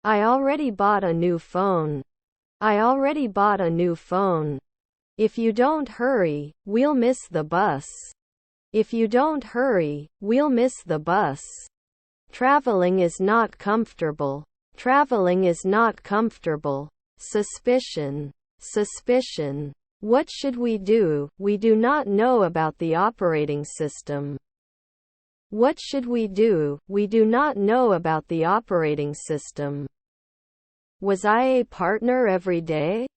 I already bought a new phone. I already bought a new phone. If you don't hurry, we'll miss the bus. If you don't hurry, we'll miss the bus. Traveling is not comfortable. Traveling is not comfortable. Suspicion. Suspicion. What should we do? We do not know about the operating system. What should we do? We do not know about the operating system. Was I a partner every day?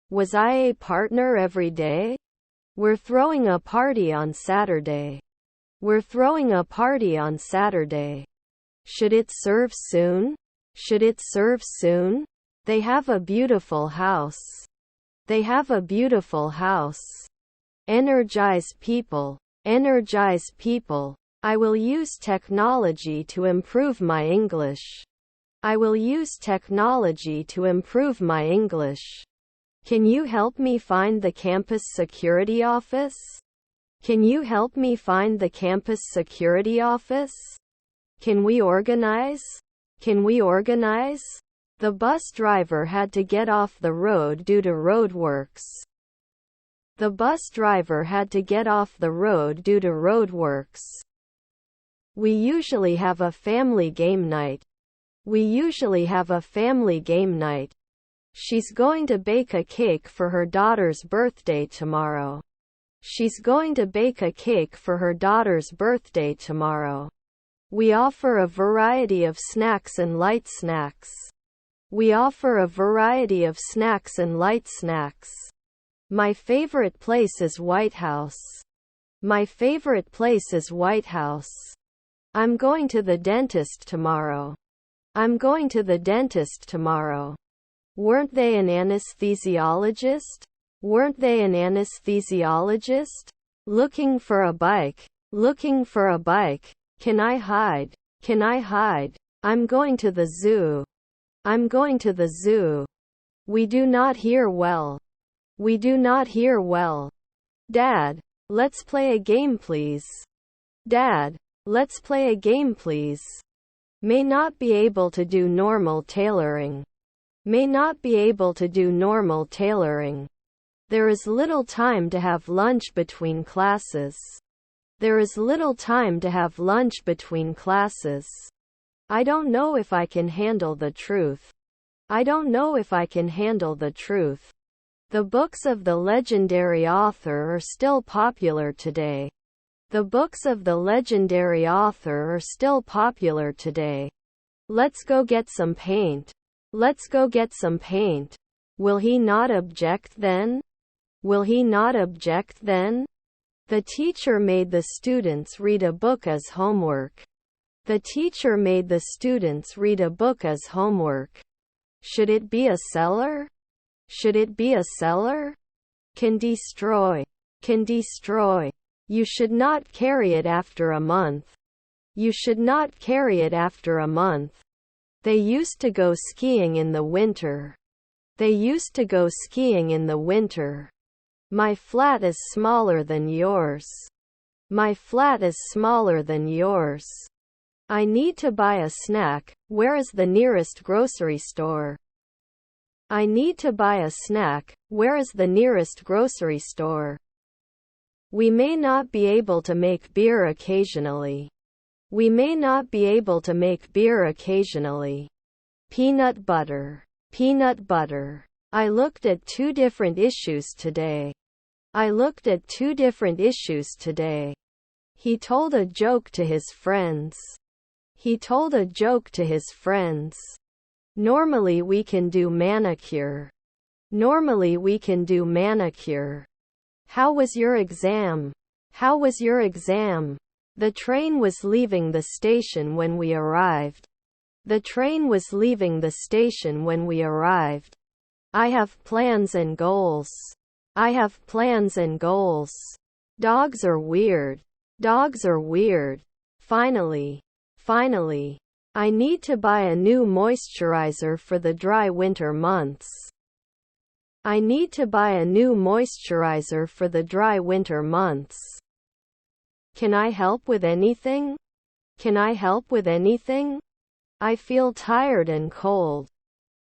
Was I a partner every day? We're throwing a party on Saturday. We're throwing a party on Saturday. Should it serve soon? Should it serve soon? They have a beautiful house. They have a beautiful house. Energize people. Energize people. I will use technology to improve my English. I will use technology to improve my English. Can you help me find the campus security office? Can you help me find the campus security office? Can we organize? Can we organize? The bus driver had to get off the road due to roadworks. The bus driver had to get off the road due to roadworks. We usually have a family game night. We usually have a family game night. She's going to bake a cake for her daughter's birthday tomorrow. She's going to bake a cake for her daughter's birthday tomorrow. We offer a variety of snacks and light snacks. We offer a variety of snacks and light snacks. My favorite place is White House. My favorite place is White House. I'm going to the dentist tomorrow. I'm going to the dentist tomorrow. Weren't they an anesthesiologist? Weren't they an anesthesiologist? Looking for a bike. Looking for a bike. Can I hide? Can I hide? I'm going to the zoo. I'm going to the zoo. We do not hear well. We do not hear well. Dad, let's play a game please. Dad, let's play a game please. May not be able to do normal tailoring. May not be able to do normal tailoring. There is little time to have lunch between classes. There is little time to have lunch between classes. I don't know if I can handle the truth. I don't know if I can handle the truth. The books of the legendary author are still popular today. The books of the legendary author are still popular today. Let's go get some paint. Let's go get some paint. Will he not object then? Will he not object then? The teacher made the students read a book as homework. The teacher made the students read a book as homework. Should it be a seller? Should it be a seller? Can destroy. Can destroy. You should not carry it after a month. You should not carry it after a month. They used to go skiing in the winter. They used to go skiing in the winter. My flat is smaller than yours. My flat is smaller than yours. I need to buy a snack. Where is the nearest grocery store? I need to buy a snack. Where is the nearest grocery store? We may not be able to make beer occasionally. We may not be able to make beer occasionally. Peanut butter. Peanut butter. I looked at 2 different issues today. I looked at 2 different issues today. He told a joke to his friends. He told a joke to his friends. Normally we can do manicure. Normally we can do manicure. How was your exam? How was your exam? The train was leaving the station when we arrived. The train was leaving the station when we arrived. I have plans and goals. I have plans and goals. Dogs are weird. Dogs are weird. Finally. Finally. I need to buy a new moisturizer for the dry winter months. I need to buy a new moisturizer for the dry winter months. Can I help with anything? Can I help with anything? I feel tired and cold.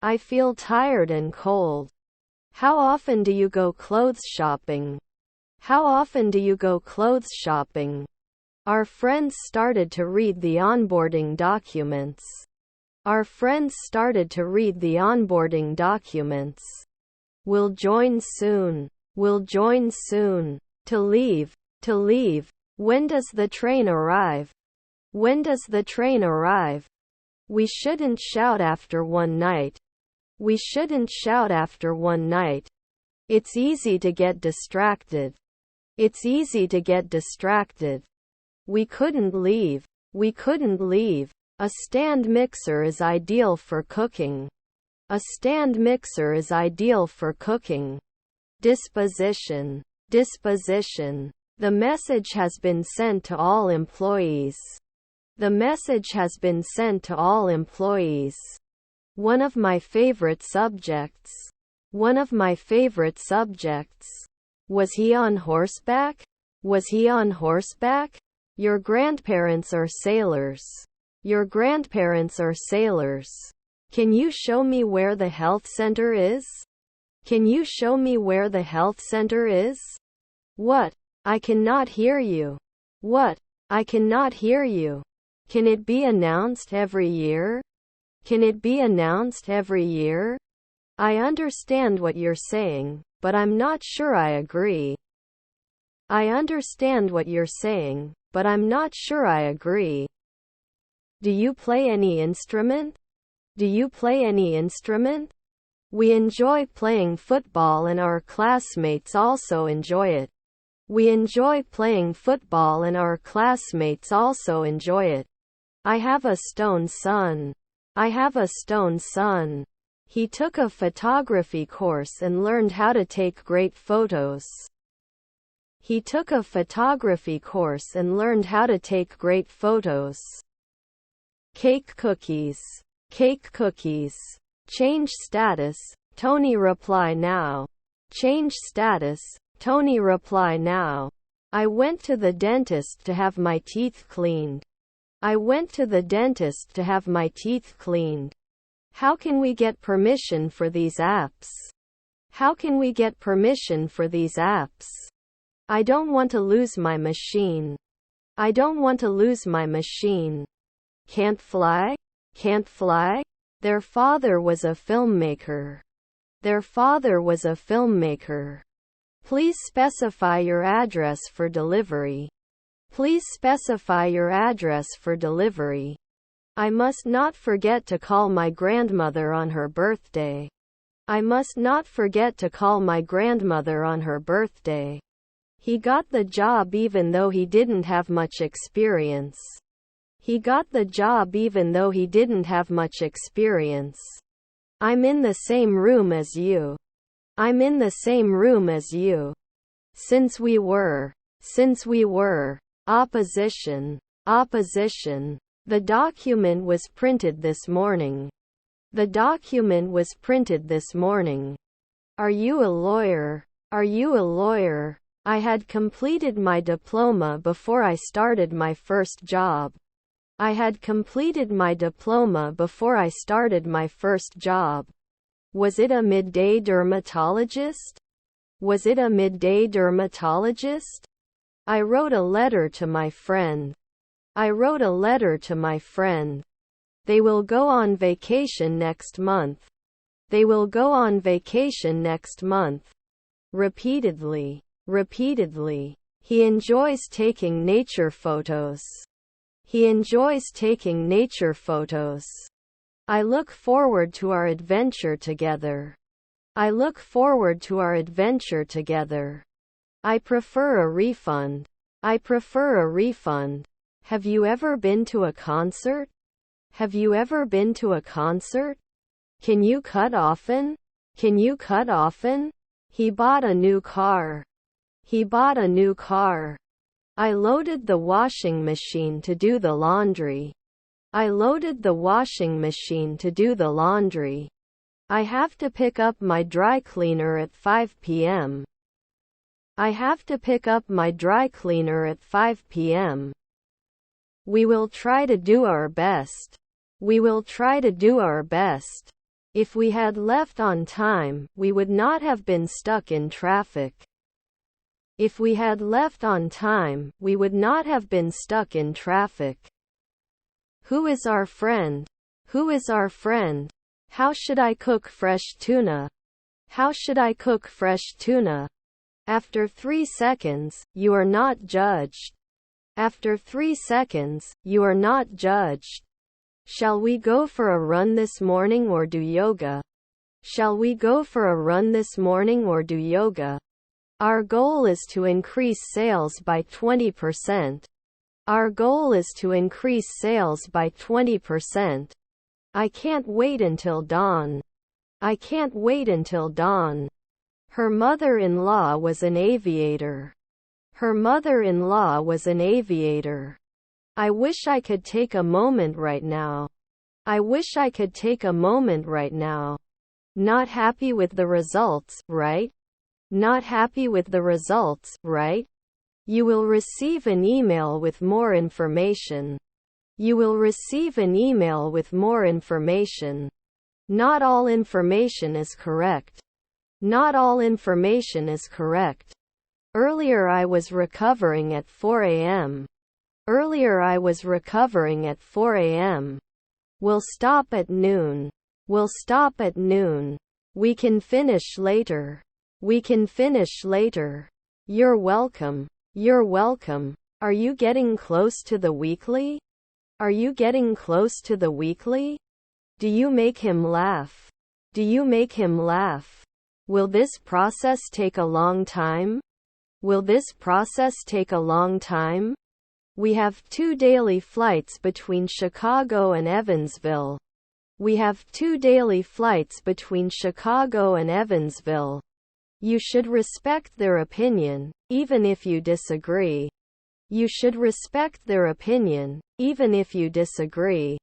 I feel tired and cold. How often do you go clothes shopping? How often do you go clothes shopping? Our friends started to read the onboarding documents. Our friends started to read the onboarding documents. We'll join soon. We'll join soon. To leave. To leave. When does the train arrive? When does the train arrive? We shouldn't shout after one night. We shouldn't shout after one night. It's easy to get distracted. It's easy to get distracted. We couldn't leave. We couldn't leave. A stand mixer is ideal for cooking. A stand mixer is ideal for cooking. Disposition. Disposition. The message has been sent to all employees. The message has been sent to all employees. One of my favorite subjects. One of my favorite subjects. Was he on horseback? Was he on horseback? Your grandparents are sailors. Your grandparents are sailors. Can you show me where the health center is? Can you show me where the health center is? What? I cannot hear you. What? I cannot hear you. Can it be announced every year? Can it be announced every year? I understand what you're saying, but I'm not sure I agree. I understand what you're saying, but I'm not sure I agree. Do you play any instrument? Do you play any instrument? We enjoy playing football and our classmates also enjoy it. We enjoy playing football and our classmates also enjoy it. I have a stone son. I have a stone son. He took a photography course and learned how to take great photos. He took a photography course and learned how to take great photos. Cake cookies. Cake cookies. Change status. Tony reply now. Change status. Tony reply now. I went to the dentist to have my teeth cleaned. I went to the dentist to have my teeth cleaned. How can we get permission for these apps? How can we get permission for these apps? I don't want to lose my machine. I don't want to lose my machine. Can't fly? Can't fly? Their father was a filmmaker. Their father was a filmmaker. Please specify your address for delivery. Please specify your address for delivery. I must not forget to call my grandmother on her birthday. I must not forget to call my grandmother on her birthday. He got the job even though he didn't have much experience. He got the job even though he didn't have much experience. I'm in the same room as you. I'm in the same room as you. Since we were. Opposition. Opposition. The document was printed this morning. The document was printed this morning. Are you a lawyer? Are you a lawyer? I had completed my diploma before I started my first job. I had completed my diploma before I started my first job. Was it a midday dermatologist? Was it a midday dermatologist? I wrote a letter to my friend. I wrote a letter to my friend. They will go on vacation next month. They will go on vacation next month. Repeatedly. Repeatedly. He enjoys taking nature photos. He enjoys taking nature photos. I look forward to our adventure together. I look forward to our adventure together. I prefer a refund. I prefer a refund. Have you ever been to a concert? Have you ever been to a concert? Can you cut often? Can you cut often? He bought a new car. He bought a new car. I loaded the washing machine to do the laundry. I loaded the washing machine to do the laundry. I have to pick up my dry cleaner at 5 p.m. I have to pick up my dry cleaner at 5 p.m. We will try to do our best. We will try to do our best. If we had left on time, we would not have been stuck in traffic. If we had left on time, we would not have been stuck in traffic. Who is our friend? Who is our friend? How should I cook fresh tuna? How should I cook fresh tuna? After 3 seconds, you are not judged. After 3 seconds, you are not judged. Shall we go for a run this morning or do yoga? Shall we go for a run this morning or do yoga? Our goal is to increase sales by 20%. Our goal is to increase sales by 20%. I can't wait until dawn. I can't wait until dawn. Her mother-in-law was an aviator. Her mother-in-law was an aviator. I wish I could take a moment right now. I wish I could take a moment right now. Not happy with the results, right? Not happy with the results, right? You will receive an email with more information. You will receive an email with more information. Not all information is correct. Not all information is correct. Earlier I was recovering at 4 a.m. Earlier I was recovering at 4 a.m. We'll stop at noon. We'll stop at noon. We can finish later. We can finish later. You're welcome. You're welcome. Are you getting close to the weekly? Are you getting close to the weekly? Do you make him laugh? Do you make him laugh? Will this process take a long time? Will this process take a long time? We have 2 daily flights between Chicago and Evansville. We have 2 daily flights between Chicago and Evansville. You should respect their opinion, even if you disagree. You should respect their opinion, even if you disagree.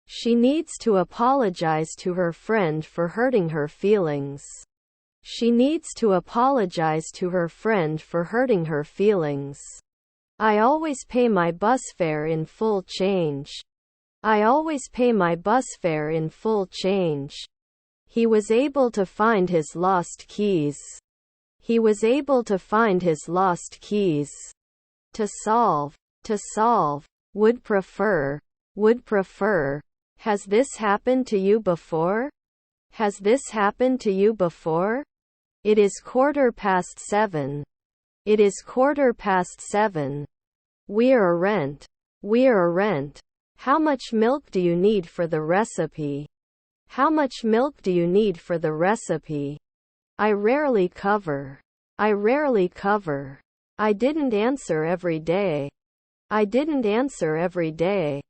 She needs to apologize to her friend for hurting her feelings. She needs to apologize to her friend for hurting her feelings. I always pay my bus fare in full change. I always pay my bus fare in full change. He was able to find his lost keys. He was able to find his lost keys. To solve. To solve. Would prefer. Would prefer. Has this happened to you before? Has this happened to you before? It is 7:15. It is 7:15. We're rent. We're rent. How much milk do you need for the recipe? How much milk do you need for the recipe? I rarely cover. I rarely cover. I didn't answer every day. I didn't answer every day.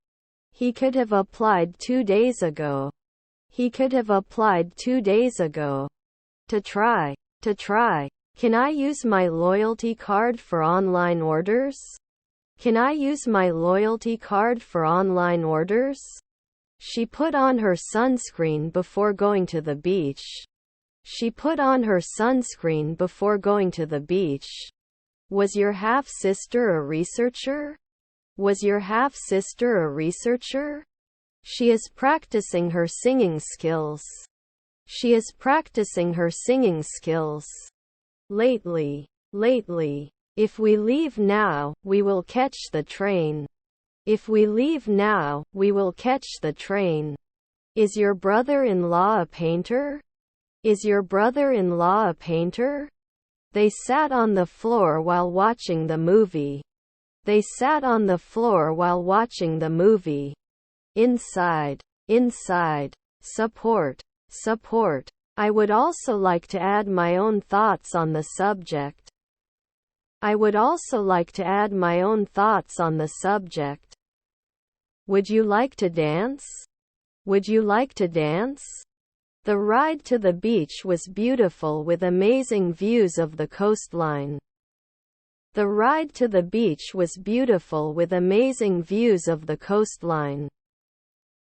He could have applied 2 days ago. He could have applied 2 days ago. To try. To try. Can I use my loyalty card for online orders? Can I use my loyalty card for online orders? She put on her sunscreen before going to the beach. She put on her sunscreen before going to the beach. Was your half-sister a researcher? Was your half-sister a researcher? She is practicing her singing skills. She is practicing her singing skills. Lately. Lately. If we leave now, we will catch the train. If we leave now, we will catch the train. Is your brother-in-law a painter? Is your brother-in-law a painter? They sat on the floor while watching the movie. They sat on the floor while watching the movie. Inside. Inside. Support. Support. I would also like to add my own thoughts on the subject. I would also like to add my own thoughts on the subject. Would you like to dance? Would you like to dance? The ride to the beach was beautiful with amazing views of the coastline. The ride to the beach was beautiful with amazing views of the coastline.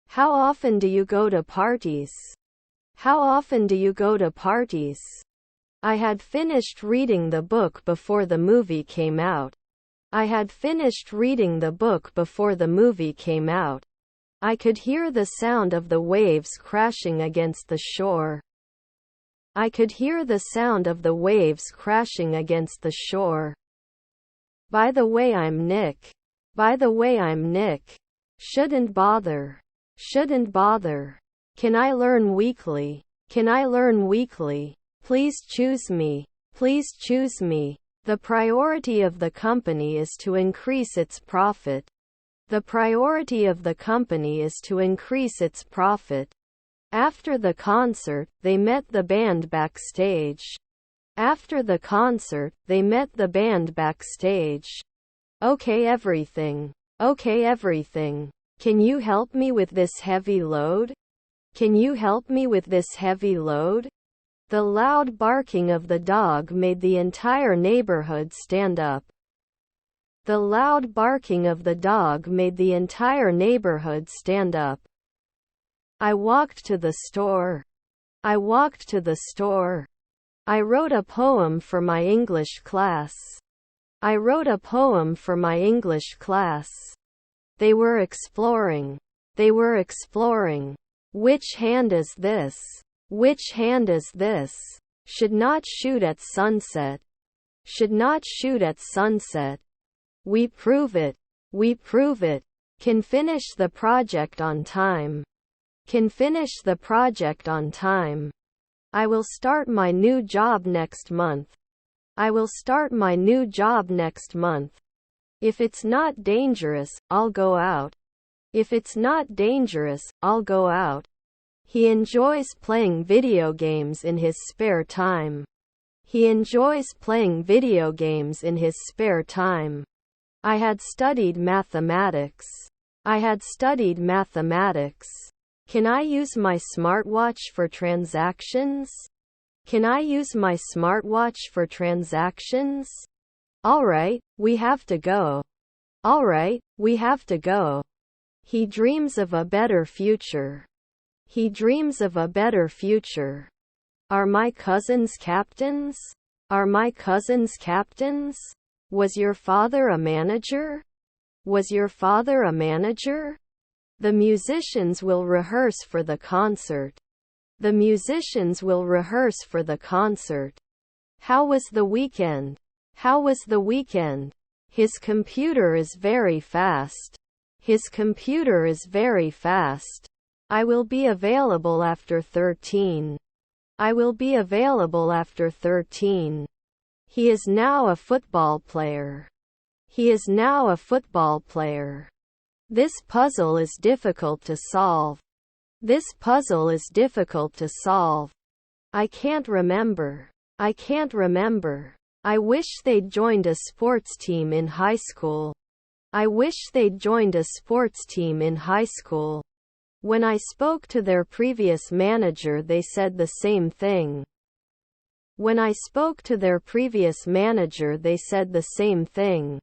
How often do you go to parties? How often do you go to parties? I had finished reading the book before the movie came out. I had finished reading the book before the movie came out. I could hear the sound of the waves crashing against the shore. I could hear the sound of the waves crashing against the shore. By the way, I'm Nick. By the way, I'm Nick. Shouldn't bother. Shouldn't bother. Can I learn weekly? Can I learn weekly? Please choose me. Please choose me. The priority of the company is to increase its profit. The priority of the company is to increase its profit. After the concert, they met the band backstage. After the concert, they met the band backstage. Okay, everything. Okay, everything. Can you help me with this heavy load? Can you help me with this heavy load? The loud barking of the dog made the entire neighborhood stand up. The loud barking of the dog made the entire neighborhood stand up. I walked to the store. I walked to the store. I wrote a poem for my English class. I wrote a poem for my English class. They were exploring. They were exploring. Which hand is this? Which hand is this? Should not shoot at sunset. Should not shoot at sunset. We prove it. We prove it. Can finish the project on time. Can finish the project on time. I will start my new job next month. I will start my new job next month. If it's not dangerous, I'll go out. If it's not dangerous, I'll go out. He enjoys playing video games in his spare time. He enjoys playing video games in his spare time. I had studied mathematics. I had studied mathematics. Can I use my smartwatch for transactions? Can I use my smartwatch for transactions? All right, we have to go. All right, we have to go. He dreams of a better future. He dreams of a better future. Are my cousins captains? Are my cousins captains? Was your father a manager? Was your father a manager? The musicians will rehearse for the concert. The musicians will rehearse for the concert. How was the weekend? How was the weekend? His computer is very fast. His computer is very fast. I will be available after 13. I will be available after 13. He is now a football player. He is now a football player. This puzzle is difficult to solve. This puzzle is difficult to solve. I can't remember. I can't remember. I wish they'd joined a sports team in high school. I wish they'd joined a sports team in high school. When I spoke to their previous manager, they said the same thing. When I spoke to their previous manager, they said the same thing.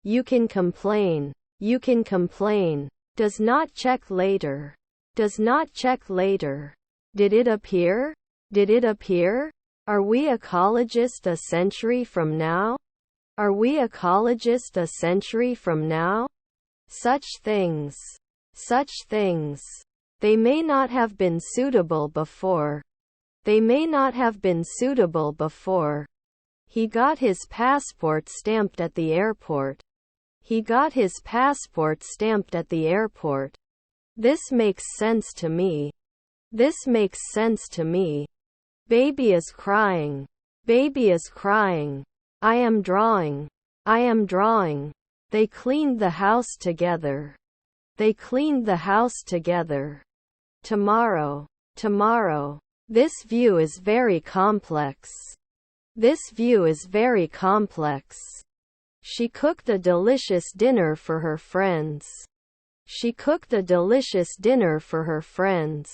You can complain. You can complain. Does not check later. Does not check later. Did it appear? Did it appear? Are we ecologist a century from now? Are we ecologist a century from now? Such things. Such things. They may not have been suitable before. They may not have been suitable before. He got his passport stamped at the airport. He got his passport stamped at the airport. This makes sense to me. This makes sense to me. Baby is crying. Baby is crying. I am drawing. I am drawing. They cleaned the house together. They cleaned the house together. Tomorrow. Tomorrow. This view is very complex. This view is very complex. She cooked a delicious dinner for her friends. She cooked a delicious dinner for her friends.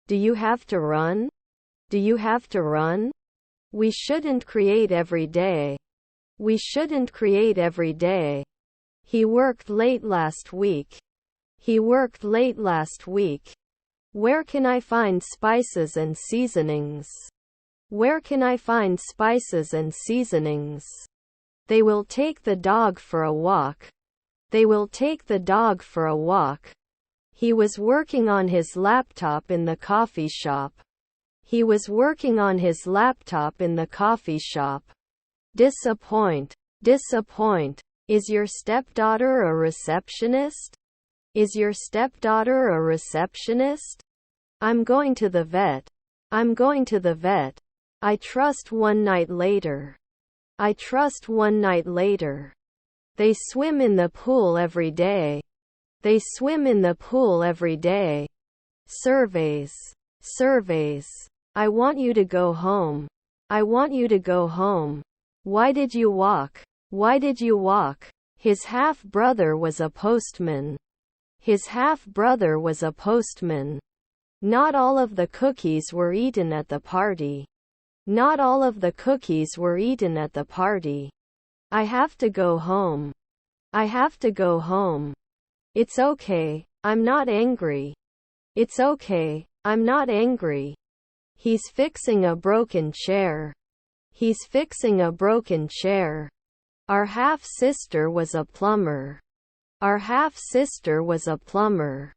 Do you have to run? Do you have to run? We shouldn't create every day. We shouldn't create every day. He worked late last week. He worked late last week. Where can I find spices and seasonings? Where can I find spices and seasonings? They will take the dog for a walk. They will take the dog for a walk. He was working on his laptop in the coffee shop. He was working on his laptop in the coffee shop. Disappoint. Disappoint. Is your stepdaughter a receptionist? Is your stepdaughter a receptionist? I'm going to the vet. I'm going to the vet. I trust one night later. I trust one night later. They swim in the pool every day. They swim in the pool every day. Surveys. Surveys. I want you to go home. I want you to go home. Why did you walk? Why did you walk? His half-brother was a postman. His half-brother was a postman. Not all of the cookies were eaten at the party. Not all of the cookies were eaten at the party. I have to go home. I have to go home. It's okay. I'm not angry. It's okay. I'm not angry. He's fixing a broken chair. He's fixing a broken chair. Our half-sister was a plumber. Our half-sister was a plumber.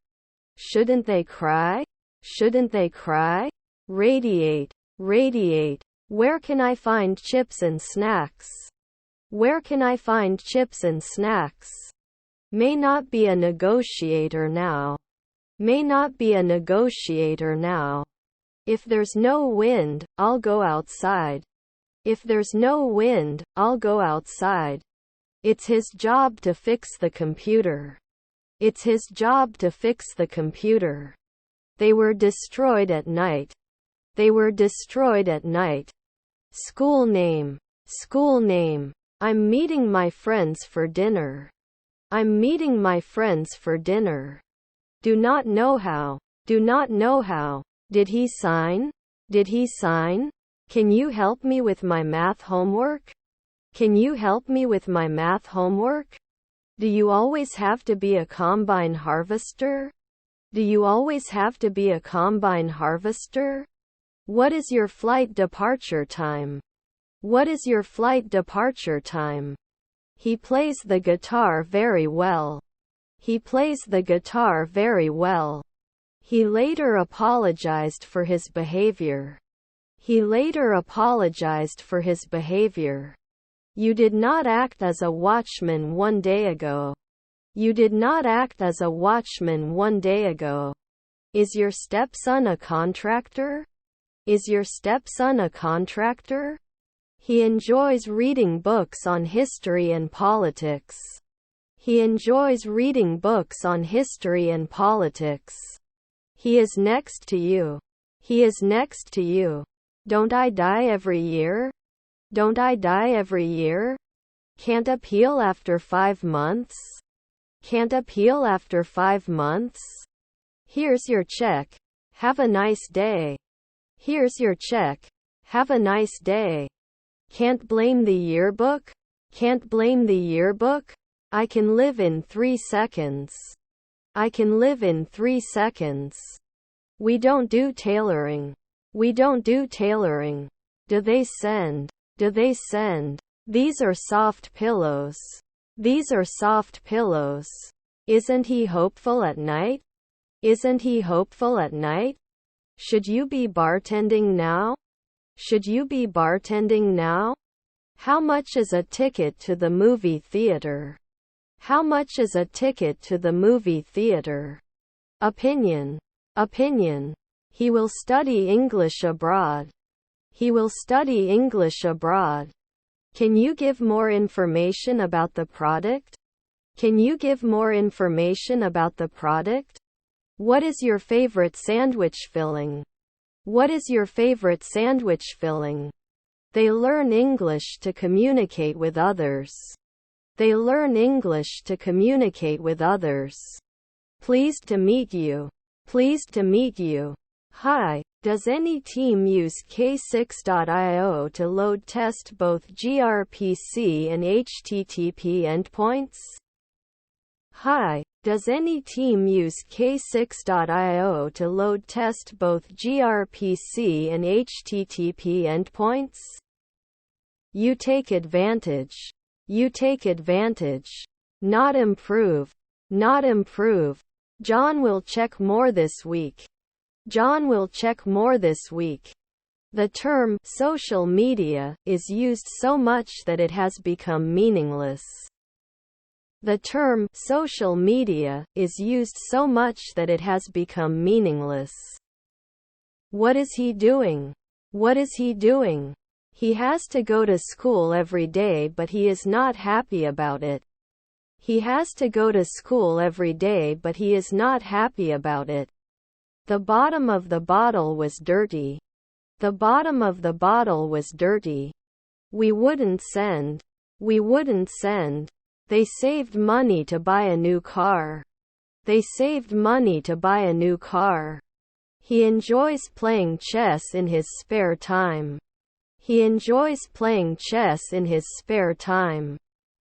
Shouldn't they cry? Shouldn't they cry? Radiate. Radiate. Where can I find chips and snacks? Where can I find chips and snacks? May not be a negotiator now. May not be a negotiator now. If there's no wind, I'll go outside. If there's no wind, I'll go outside. It's his job to fix the computer. It's his job to fix the computer. They were destroyed at night. They were destroyed at night. School name. School name. I'm meeting my friends for dinner. I'm meeting my friends for dinner. Do not know how. Do not know how. Did he sign? Did he sign? Can you help me with my math homework? Can you help me with my math homework? Do you always have to be a combine harvester? Do you always have to be a combine harvester? What is your flight departure time? What is your flight departure time? He plays the guitar very well. He plays the guitar very well. He later apologized for his behavior. He later apologized for his behavior. You did not act as a watchman one day ago. You did not act as a watchman one day ago. Is your stepson a contractor? Is your stepson a contractor? He enjoys reading books on history and politics. He enjoys reading books on history and politics. He is next to you. He is next to you. Don't I die every year? Don't I die every year? Can't appeal after 5 months? Can't appeal after 5 months? Here's your check. Have a nice day. Here's your check. Have a nice day. Can't blame the yearbook? Can't blame the yearbook? I can live in 3 seconds. I can live in 3 seconds. We don't do tailoring. We don't do tailoring. Do they send? Do they send? These are soft pillows. These are soft pillows. Isn't he hopeful at night? Isn't he hopeful at night? Should you be bartending now? Should you be bartending now? How much is a ticket to the movie theater? How much is a ticket to the movie theater? Opinion. Opinion. He will study English abroad. He will study English abroad. Can you give more information about the product? Can you give more information about the product? What is your favorite sandwich filling? What is your favorite sandwich filling? They learn English to communicate with others. They learn English to communicate with others. Pleased to meet you. Pleased to meet you. Hi. Does any team use K6.io to load test both gRPC and HTTP endpoints? Hi. Does any team use K6.io to load test both gRPC and HTTP endpoints? You take advantage. You take advantage. Not improve. Not improve. John will check more this week. John will check more this week. The term social media is used so much that it has become meaningless. The term social media is used so much that it has become meaningless. What is he doing? What is he doing? He has to go to school every day, but he is not happy about it. He has to go to school every day, but he is not happy about it. The bottom of the bottle was dirty. The bottom of the bottle was dirty. We wouldn't send. We wouldn't send. They saved money to buy a new car. They saved money to buy a new car. He enjoys playing chess in his spare time. He enjoys playing chess in his spare time.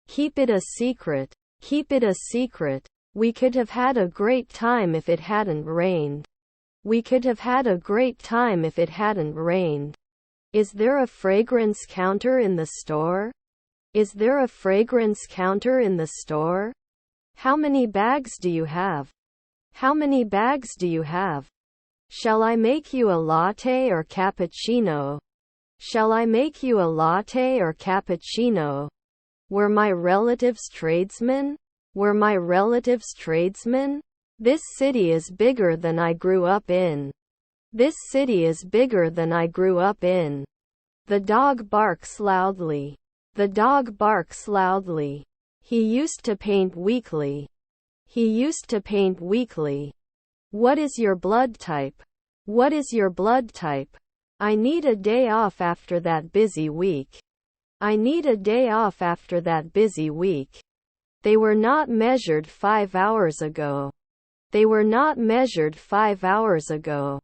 Keep it a secret. Keep it a secret. We could have had a great time if it hadn't rained. We could have had a great time if it hadn't rained. Is there a fragrance counter in the store? Is there a fragrance counter in the store? How many bags do you have? How many bags do you have? Shall I make you a latte or cappuccino? Shall I make you a latte or cappuccino? Were my relatives tradesmen? Were my relatives tradesmen? This city is bigger than I grew up in. This city is bigger than I grew up in. The dog barks loudly. The dog barks loudly. He used to paint weekly. He used to paint weekly. What is your blood type? What is your blood type? I need a day off after that busy week. I need a day off after that busy week. They were not measured 5 hours ago. They were not measured 5 hours ago.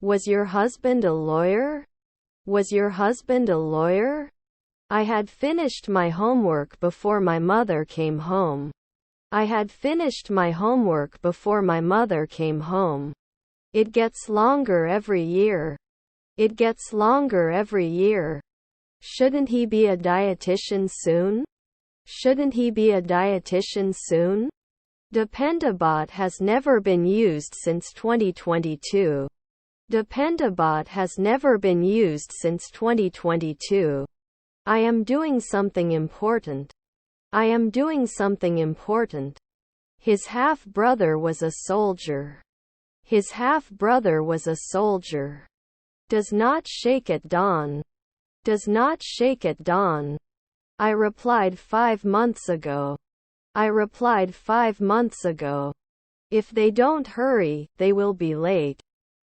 Was your husband a lawyer? Was your husband a lawyer? I had finished my homework before my mother came home. I had finished my homework before my mother came home. It gets longer every year. It gets longer every year. Shouldn't he be a dietitian soon? Shouldn't he be a dietitian soon? Dependabot has never been used since 2022. Dependabot has never been used since 2022. I am doing something important. I am doing something important. His half-brother was a soldier. His half-brother was a soldier. Does not shake at dawn. Does not shake at dawn. I replied 5 months ago. I replied 5 months ago. If they don't hurry, they will be late.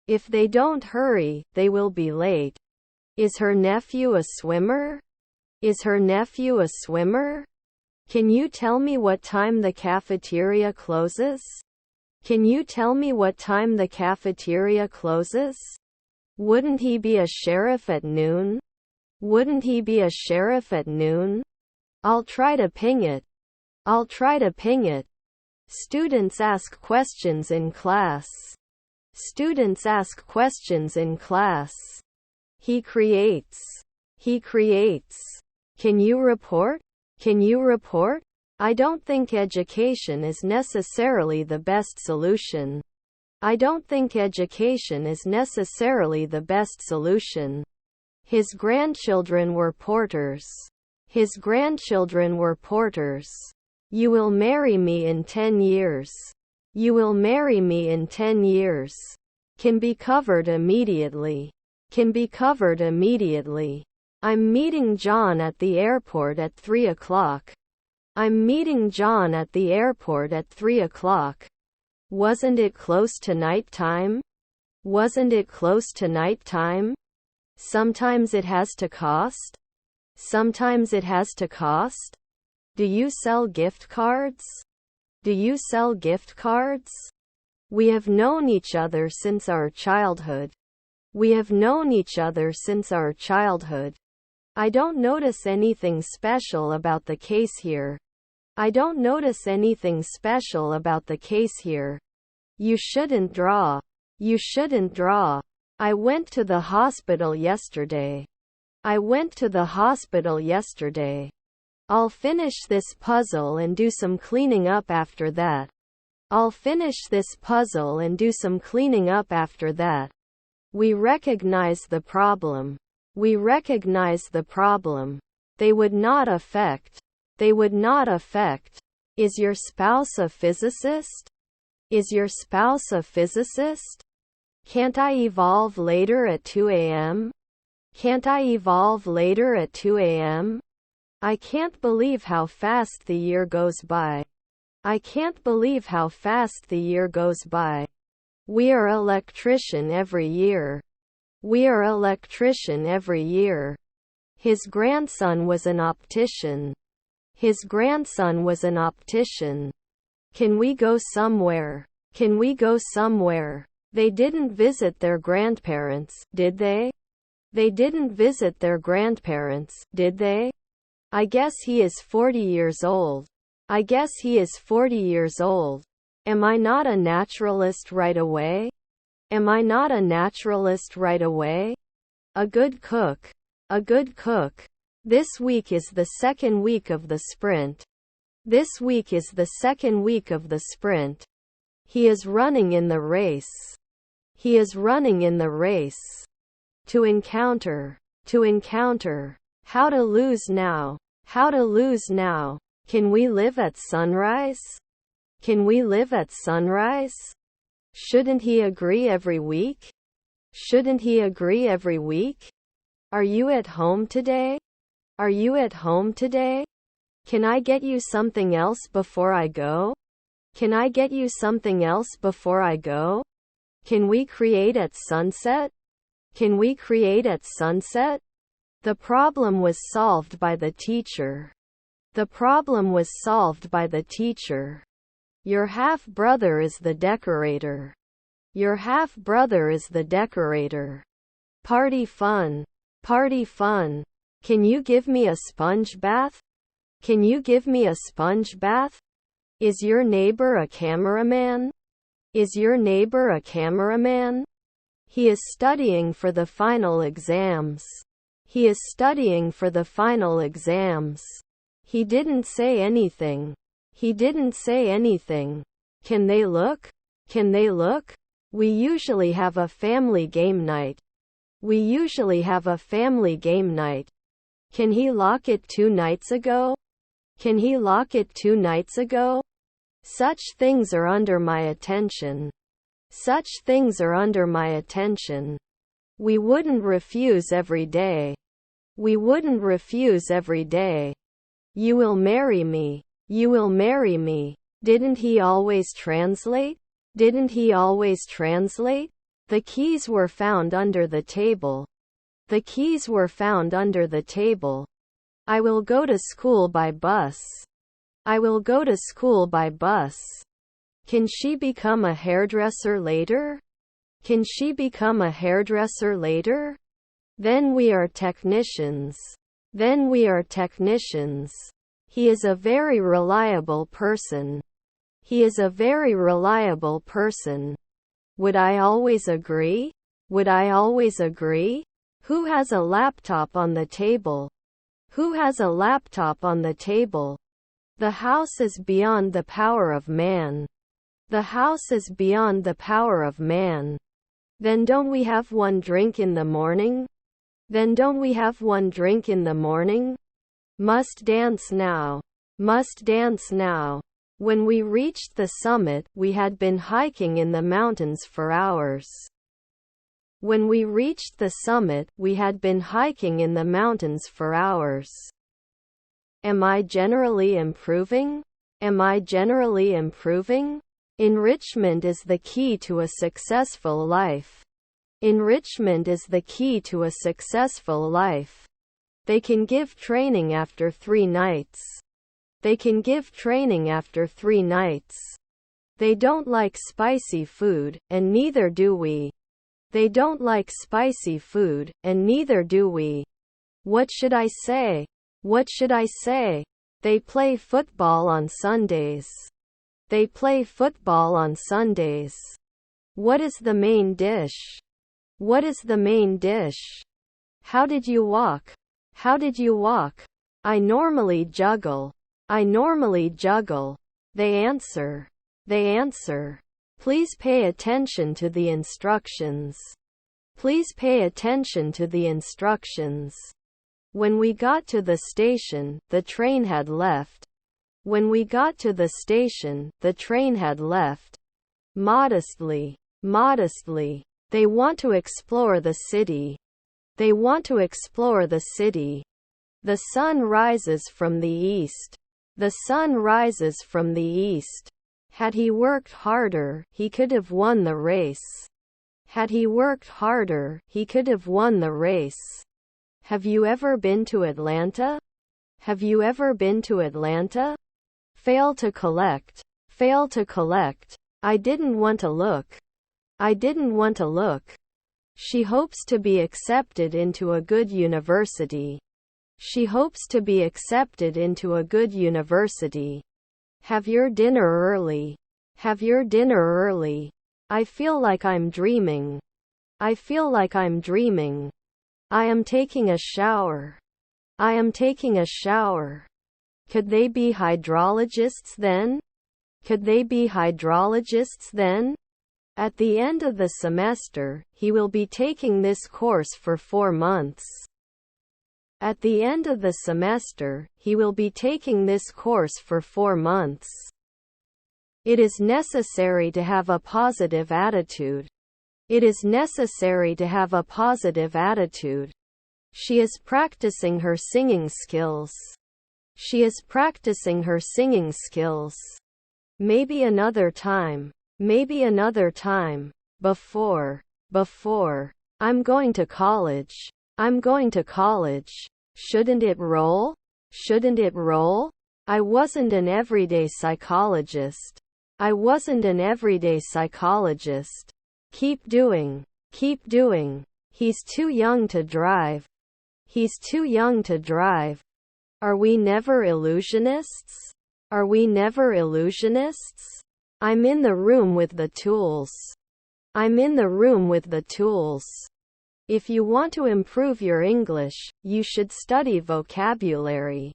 If they don't hurry, they will be late. Is her nephew a swimmer? Is her nephew a swimmer? Can you tell me what time the cafeteria closes? Can you tell me what time the cafeteria closes? Wouldn't he be a sheriff at noon? Wouldn't he be a sheriff at noon? I'll try to ping it. I'll try to ping it. Students ask questions in class. Students ask questions in class. He creates. He creates. Can you report? Can you report? I don't think education is necessarily the best solution. I don't think education is necessarily the best solution. His grandchildren were porters. His grandchildren were porters. You will marry me in 10 years. You will marry me in 10 years. Can be covered immediately. Can be covered immediately. I'm meeting John at the airport at 3 o'clock. I'm meeting John at the airport at 3 o'clock. Wasn't it close to night time? Wasn't it close to night time? Sometimes it has to cost. Sometimes it has to cost. Do you sell gift cards? Do you sell gift cards? We have known each other since our childhood. We have known each other since our childhood. I don't notice anything special about the case here. I don't notice anything special about the case here. You shouldn't draw. You shouldn't draw. I went to the hospital yesterday. I went to the hospital yesterday. I'll finish this puzzle and do some cleaning up after that. I'll finish this puzzle and do some cleaning up after that. We recognize the problem. We recognize the problem. They would not affect. They would not affect. Is your spouse a physicist? Is your spouse a physicist? Can't I evolve later at 2 a.m.? Can't I evolve later at 2 a.m.? I can't believe how fast the year goes by. I can't believe how fast the year goes by. We are electrician every year. We are electrician every year. His grandson was an optician. His grandson was an optician. Can we go somewhere? Can we go somewhere? They didn't visit their grandparents, did they? They didn't visit their grandparents, did they? I guess he is 40 years old. I guess he is 40 years old. Am I not a naturalist right away? Am I not a naturalist right away? A good cook. A good cook. This week is the second week of the sprint. This week is the second week of the sprint. He is running in the race. He is running in the race. To encounter. To encounter. How to lose now. How to lose now. Can we live at sunrise? Can we live at sunrise? Shouldn't he agree every week? Shouldn't he agree every week? Are you at home today? Are you at home today? Can I get you something else before I go? Can I get you something else before I go? Can we create at sunset? Can we create at sunset? The problem was solved by the teacher. The problem was solved by the teacher. Your half-brother is the decorator. Your half-brother is the decorator. Party fun. Party fun. Can you give me a sponge bath? Can you give me a sponge bath? Is your neighbor a cameraman? Is your neighbor a cameraman? He is studying for the final exams. He is studying for the final exams. He didn't say anything. He didn't say anything. Can they look? Can they look? We usually have a family game night. We usually have a family game night. Can he lock it 2 nights ago? Can he lock it 2 nights ago? Such things are under my attention. Such things are under my attention. We wouldn't refuse every day. We wouldn't refuse every day. You will marry me. You will marry me. Didn't he always translate? Didn't he always translate? The keys were found under the table. The keys were found under the table. I will go to school by bus. I will go to school by bus. Can she become a hairdresser later? Can she become a hairdresser later? Then we are technicians. Then we are technicians. He is a very reliable person. He is a very reliable person. Would I always agree? Would I always agree? Who has a laptop on the table? Who has a laptop on the table? The house is beyond the power of man. The house is beyond the power of man. Then don't we have one drink in the morning? Then don't we have one drink in the morning? Must dance now. Must dance now. When we reached the summit, we had been hiking in the mountains for hours. When we reached the summit, we had been hiking in the mountains for hours. Am I generally improving? Am I generally improving? Enrichment is the key to a successful life. Enrichment is the key to a successful life. They can give training after 3 nights. They can give training after 3 nights. They don't like spicy food, and neither do we. They don't like spicy food, and neither do we. What should I say? What should I say? They play football on Sundays. They play football on Sundays. What is the main dish? What is the main dish? How did you walk? How did you walk? I normally juggle. I normally juggle. They answer. They answer. Please pay attention to the instructions. Please pay attention to the instructions. When we got to the station, the train had left. When we got to the station, the train had left. Modestly. Modestly. They want to explore the city. They want to explore the city. The sun rises from the east. The sun rises from the east. Had he worked harder, he could have won the race. Had he worked harder, he could have won the race. Have you ever been to Atlanta? Have you ever been to Atlanta? Fail to collect. Fail to collect. I didn't want to look. I didn't want to look. She hopes to be accepted into a good university. She hopes to be accepted into a good university. Have your dinner early. Have your dinner early. I feel like I'm dreaming. I feel like I'm dreaming. I am taking a shower. I am taking a shower. Could they be hydrologists then? Could they be hydrologists then? At the end of the semester, he will be taking this course for 4 months. At the end of the semester, he will be taking this course for 4 months. It is necessary to have a positive attitude. It is necessary to have a positive attitude. She is practicing her singing skills. She is practicing her singing skills. Maybe another time. Maybe another time. Before. I'm going to college. I'm going to college. Shouldn't it roll? Shouldn't it roll? I wasn't an everyday psychologist. I wasn't an everyday psychologist. Keep doing. Keep doing. He's too young to drive. He's too young to drive. Are we never illusionists? Are we never illusionists? I'm in the room with the tools. I'm in the room with the tools. If you want to improve your English, you should study vocabulary.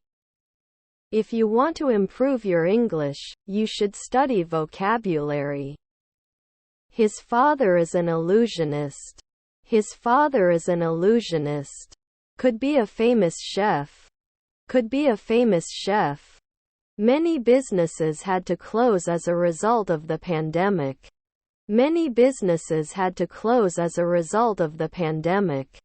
If you want to improve your English, you should study vocabulary. His father is an illusionist. His father is an illusionist. Could be a famous chef. Could be a famous chef. Many businesses had to close as a result of the pandemic. Many businesses had to close as a result of the pandemic.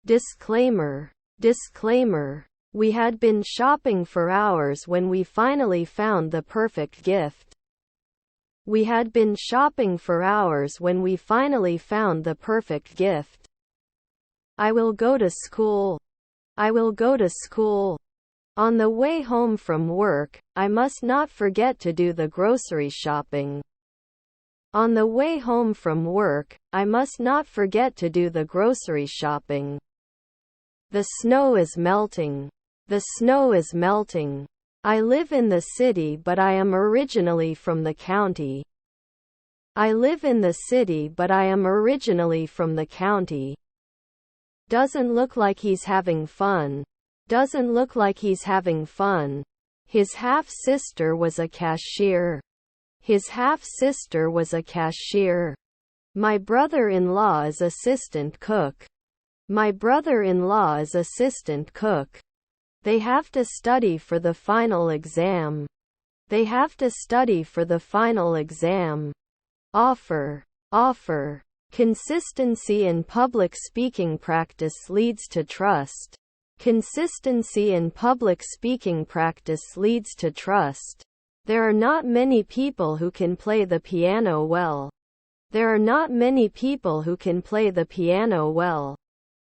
Disclaimer. Disclaimer. We had been shopping for hours when we finally found the perfect gift. We had been shopping for hours when we finally found the perfect gift. I will go to school. I will go to school. On the way home from work, I must not forget to do the grocery shopping. On the way home from work, I must not forget to do the grocery shopping. The snow is melting. The snow is melting. I live in the city but I am originally from the county. I live in the city but I am originally from the county. Doesn't look like he's having fun. Doesn't look like he's having fun. His half-sister was a cashier. His half-sister was a cashier. My brother-in-law is assistant cook. My brother-in-law is assistant cook. They have to study for the final exam. They have to study for the final exam. Offer. Offer. Consistency in public speaking practice leads to trust. Consistency in public speaking practice leads to trust. There are not many people who can play the piano well. There are not many people who can play the piano well.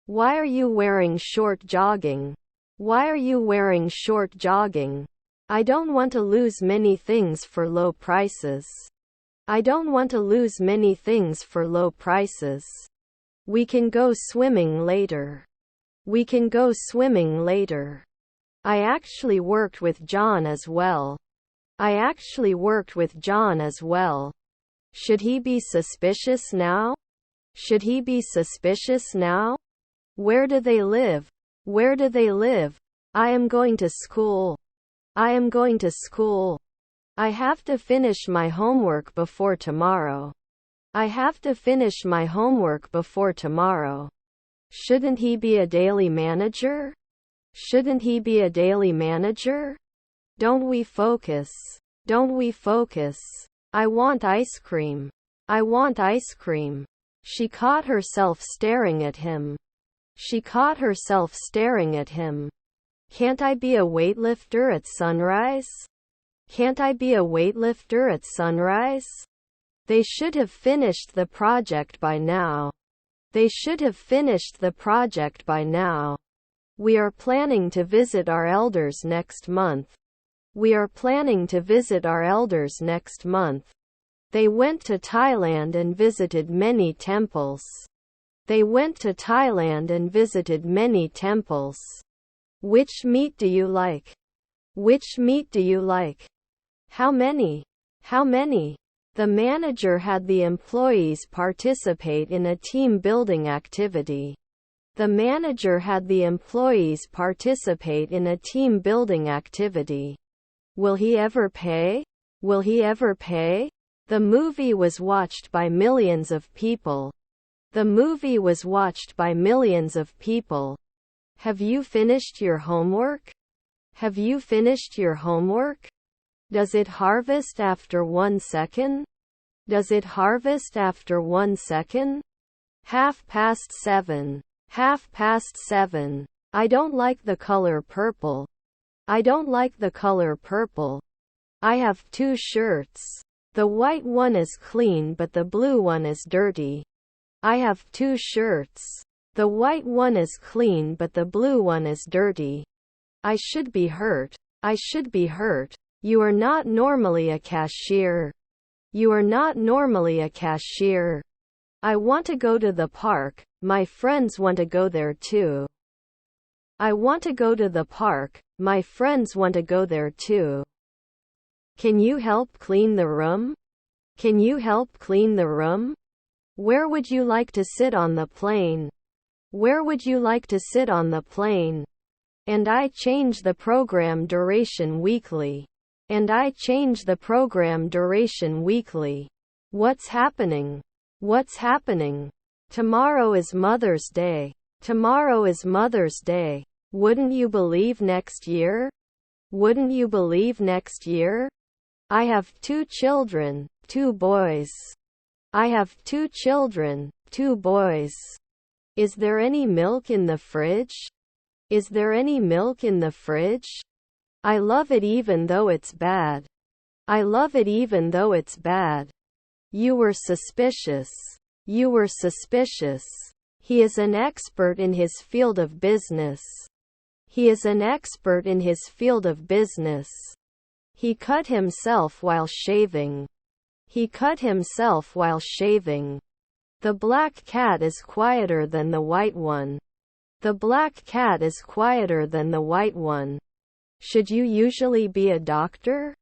Why are you wearing short jogging? Why are you wearing short jogging? I don't want to lose many things for low prices. I don't want to lose many things for low prices. We can go swimming later. We can go swimming later. I actually worked with John as well. I actually worked with John as well. Should he be suspicious now? Should he be suspicious now? Where do they live? Where do they live? I am going to school. I am going to school. I have to finish my homework before tomorrow. I have to finish my homework before tomorrow. Shouldn't he be a daily manager? Shouldn't he be a daily manager? Don't we focus? Don't we focus? I want ice cream. I want ice cream. She caught herself staring at him. She caught herself staring at him. Can't I be a weightlifter at sunrise? Can't I be a weightlifter at sunrise? They should have finished the project by now. They should have finished the project by now. We are planning to visit our elders next month. We are planning to visit our elders next month. They went to Thailand and visited many temples. They went to Thailand and visited many temples. Which meat do you like? Which meat do you like? How many? How many? The manager had the employees participate in a team building activity. The manager had the employees participate in a team building activity. Will he ever pay? Will he ever pay? The movie was watched by millions of people. The movie was watched by millions of people. Have you finished your homework? Have you finished your homework? Does it harvest after 1 second? Does it harvest after 1 second? 7:30. 7:30. I don't like the color purple. I don't like the color purple. I have 2 shirts. The white one is clean but the blue one is dirty. I have 2 shirts. The white one is clean but the blue one is dirty. I should be hurt. I should be hurt. You are not normally a cashier. You are not normally a cashier. I want to go to the park. My friends want to go there too. I want to go to the park. My friends want to go there too. Can you help clean the room? Can you help clean the room? Where would you like to sit on the plane? Where would you like to sit on the plane? And I change the program duration weekly. And I change the program duration weekly. What's happening? What's happening? Tomorrow is Mother's Day. Tomorrow is Mother's Day. Wouldn't you believe next year? Wouldn't you believe next year? I have 2 children, 2 boys. I have 2 children, 2 boys. Is there any milk in the fridge? Is there any milk in the fridge? I love it even though it's bad. I love it even though it's bad. You were suspicious. You were suspicious. He is an expert in his field of business. He is an expert in his field of business. He cut himself while shaving. He cut himself while shaving. The black cat is quieter than the white one. The black cat is quieter than the white one. Should you usually be a doctor?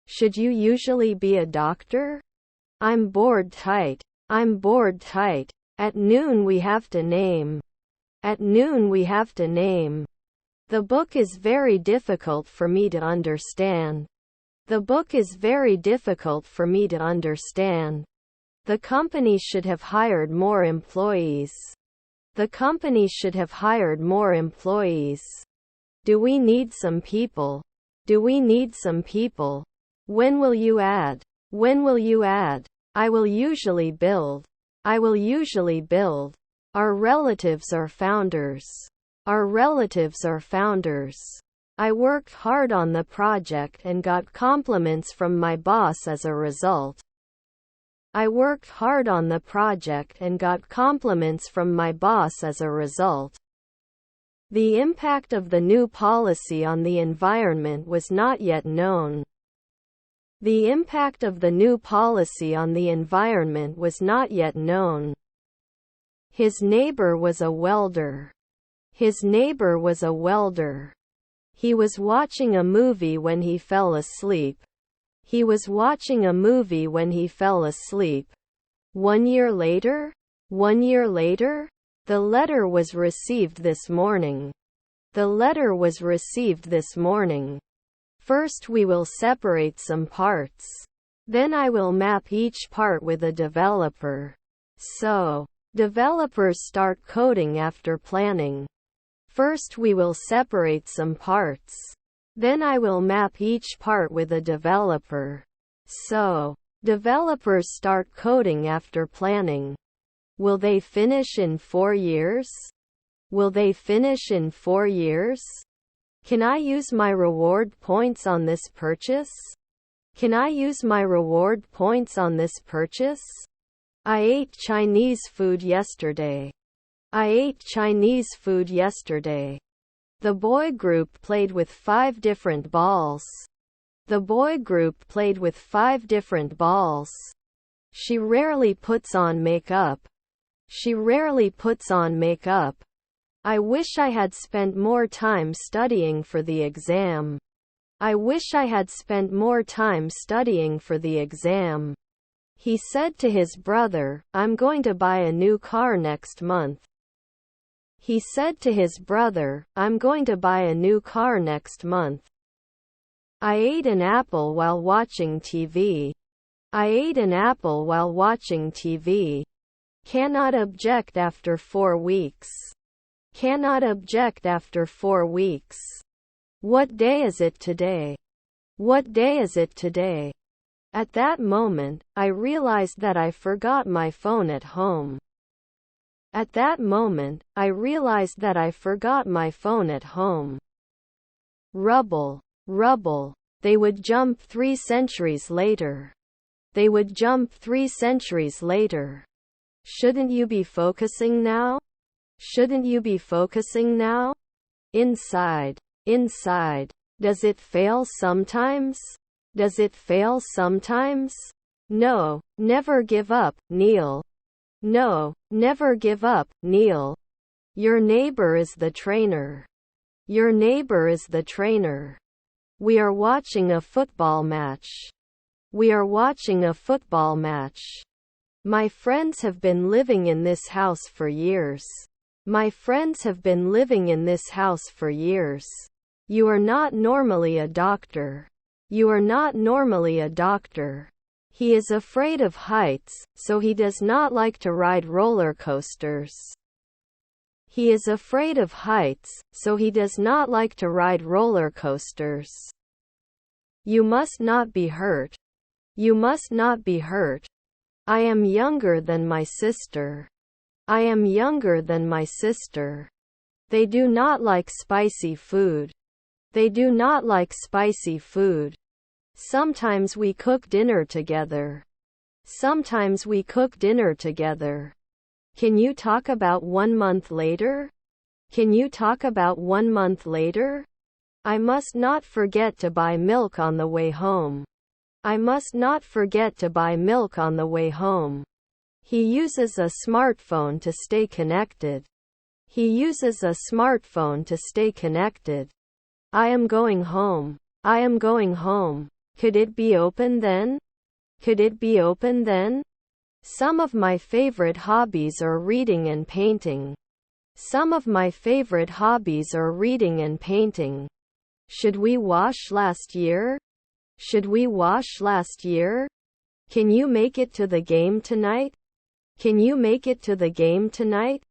Should you usually be a doctor? I'm bored tight. I'm bored tight. At noon we have to name. At noon we have to name. The book is very difficult for me to understand. The book is very difficult for me to understand. The company should have hired more employees. The company should have hired more employees. Do we need some people? Do we need some people? When will you add? When will you add? I will usually build. I will usually build. Our relatives are founders. Our relatives are founders. I worked hard on the project and got compliments from my boss as a result. I worked hard on the project and got compliments from my boss as a result. The impact of the new policy on the environment was not yet known. The impact of the new policy on the environment was not yet known. His neighbor was a welder. His neighbor was a welder. He was watching a movie when he fell asleep. He was watching a movie when he fell asleep. 1 year later? 1 year later? The letter was received this morning. The letter was received this morning. First we will separate some parts. Then I will map each part with a developer. So, developers start coding after planning. First we will separate some parts. Then I will map each part with a developer. So, developers start coding after planning. Will they finish in 4 years? Will they finish in 4 years? Can I use my reward points on this purchase? Can I use my reward points on this purchase? I ate Chinese food yesterday. I ate Chinese food yesterday. The boy group played with 5 different balls. The boy group played with 5 different balls. She rarely puts on makeup. She rarely puts on makeup. I wish I had spent more time studying for the exam. I wish I had spent more time studying for the exam. He said to his brother, I'm going to buy a new car next month. He said to his brother, I'm going to buy a new car next month. I ate an apple while watching TV. I ate an apple while watching TV. Cannot object after 4 weeks. Cannot object after 4 weeks. What day is it today? What day is it today? At that moment, I realized that I forgot my phone at home. At that moment, I realized that I forgot my phone at home. Rubble, rubble. They would jump 3 centuries later. They would jump 3 centuries later. Shouldn't you be focusing now? Shouldn't you be focusing now? Inside. Inside. Does it fail sometimes? Does it fail sometimes? No, never give up, Neil. No, never give up, Neil. Your neighbor is the trainer. Your neighbor is the trainer. We are watching a football match. We are watching a football match. My friends have been living in this house for years. My friends have been living in this house for years. You are not normally a doctor. You are not normally a doctor. He is afraid of heights, so he does not like to ride roller coasters. He is afraid of heights, so he does not like to ride roller coasters. You must not be hurt. You must not be hurt. I am younger than my sister. I am younger than my sister. They do not like spicy food. They do not like spicy food. Sometimes we cook dinner together. Sometimes we cook dinner together. Can you talk about 1 month later? Can you talk about 1 month later? I must not forget to buy milk on the way home. I must not forget to buy milk on the way home. He uses a smartphone to stay connected. He uses a smartphone to stay connected. I am going home. I am going home. Could it be open then? Could it be open then? Some of my favorite hobbies are reading and painting. Some of my favorite hobbies are reading and painting. Should we wash last year? Should we wash last year? Can you make it to the game tonight? Can you make it to the game tonight?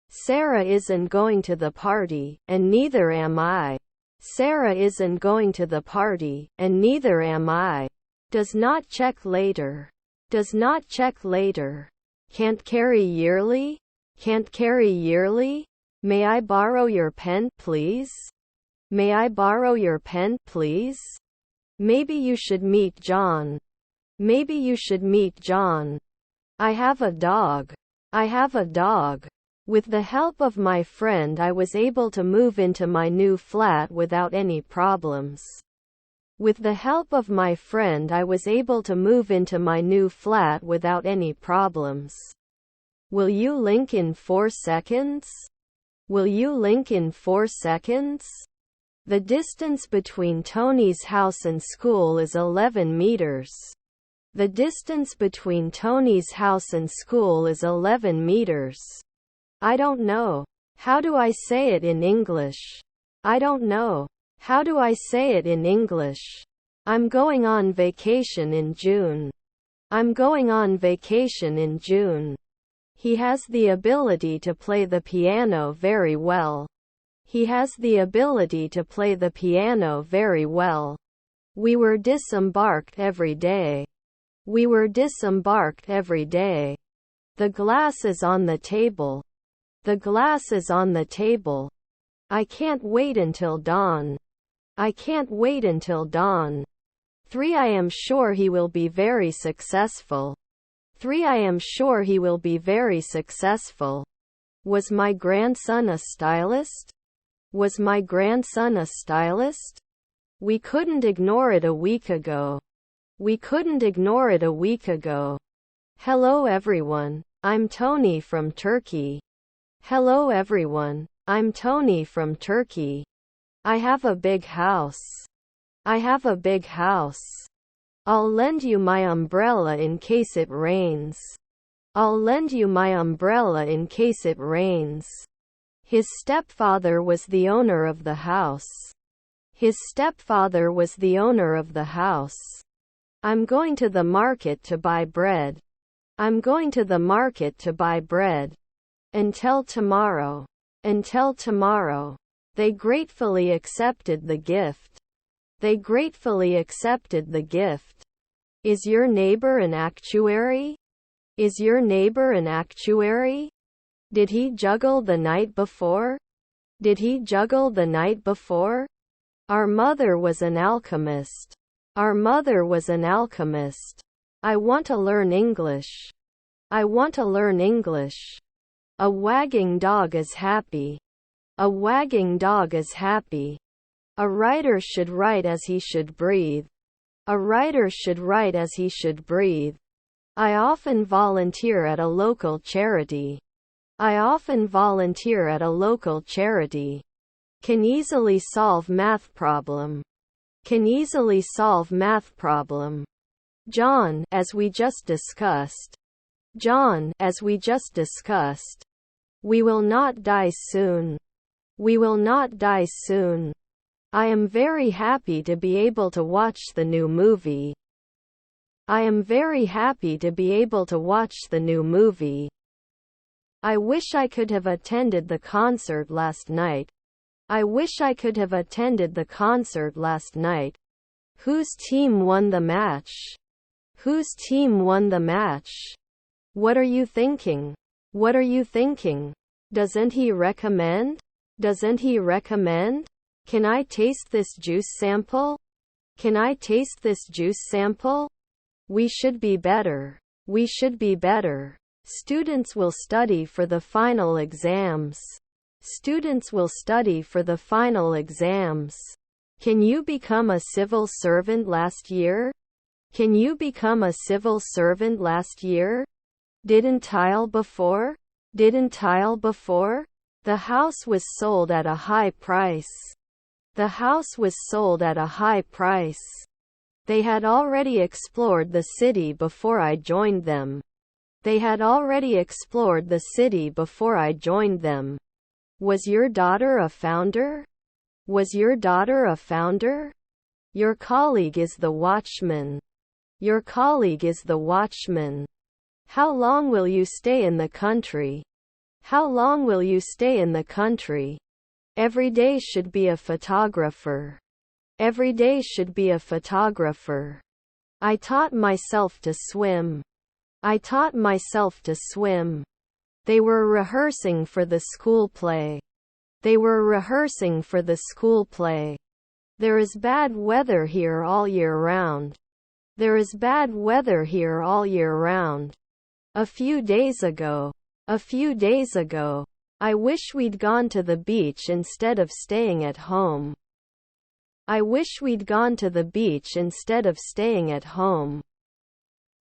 Sarah isn't going to the party, and neither am I. Sarah isn't going to the party, and neither am I. Does not check later. Does not check later. Can't carry yearly? Can't carry yearly? May I borrow your pen, please? May I borrow your pen, please? Maybe you should meet John. Maybe you should meet John. I have a dog. I have a dog. With the help of my friend, I was able to move into my new flat without any problems. With the help of my friend, I was able to move into my new flat without any problems. Will you link in 4 seconds? Will you link in 4 seconds? The distance between Tony's house and school is 11 meters. The distance between Tony's house and school is 11 meters. I don't know. How do I say it in English? I don't know. How do I say it in English? I'm going on vacation in June. I'm going on vacation in June. He has the ability to play the piano very well. He has the ability to play the piano very well. We were disembarked every day. We were disembarked every day. The glass is on the table. The glass is on the table. I can't wait until dawn. I can't wait until dawn. 3. I am sure he will be very successful. 3. I am sure he will be very successful. Was my grandson a stylist? Was my grandson a stylist? We couldn't ignore it a week ago. We couldn't ignore it a week ago. Hello everyone. I'm Tony from Turkey. Hello everyone. I'm Tony from Turkey. I have a big house. I have a big house. I'll lend you my umbrella in case it rains. I'll lend you my umbrella in case it rains. His stepfather was the owner of the house. His stepfather was the owner of the house. I'm going to the market to buy bread. I'm going to the market to buy bread. Until tomorrow. Until tomorrow. They gratefully accepted the gift. They gratefully accepted the gift. Is your neighbor an actuary? Is your neighbor an actuary? Did he juggle the night before? Did he juggle the night before? Our mother was an alchemist. Our mother was an alchemist. I want to learn English. I want to learn English. A wagging dog is happy. A wagging dog is happy. A writer should write as he should breathe. A writer should write as he should breathe. I often volunteer at a local charity. I often volunteer at a local charity. Can easily solve math problem. Can easily solve math problem. John, as we just discussed. John, as we just discussed. We will not die soon. We will not die soon. I am very happy to be able to watch the new movie. I am very happy to be able to watch the new movie. I wish I could have attended the concert last night. I wish I could have attended the concert last night. Whose team won the match? Whose team won the match? What are you thinking? What are you thinking? Doesn't he recommend? Doesn't he recommend? Can I taste this juice sample? Can I taste this juice sample? We should be better. We should be better. Students will study for the final exams. Students will study for the final exams. Can you become a civil servant last year? Can you become a civil servant last year? Didn't tile before? Didn't tile before? The house was sold at a high price. The house was sold at a high price. They had already explored the city before I joined them. They had already explored the city before I joined them. Was your daughter a founder? Was your daughter a founder? Your colleague is the watchman. Your colleague is the watchman. How long will you stay in the country? How long will you stay in the country? Every day should be a photographer. Every day should be a photographer. I taught myself to swim. I taught myself to swim. They were rehearsing for the school play. They were rehearsing for the school play. There is bad weather here all year round. There is bad weather here all year round. A few days ago, I wish we'd gone to the beach instead of staying at home. I wish we'd gone to the beach instead of staying at home.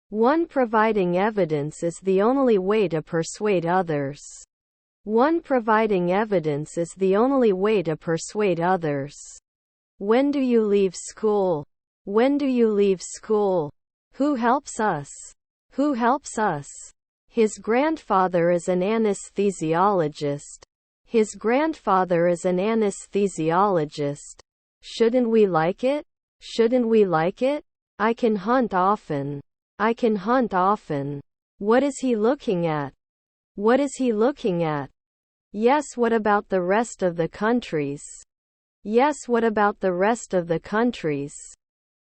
1. Providing evidence is the only way to persuade others. 1. Providing evidence is the only way to persuade others. When do you leave school? When do you leave school? Who helps us? Who helps us? His grandfather is an anesthesiologist. His grandfather is an anesthesiologist. Shouldn't we like it? Shouldn't we like it? I can hunt often. I can hunt often. What is he looking at? What is he looking at? Yes, what about the rest of the countries? Yes, what about the rest of the countries?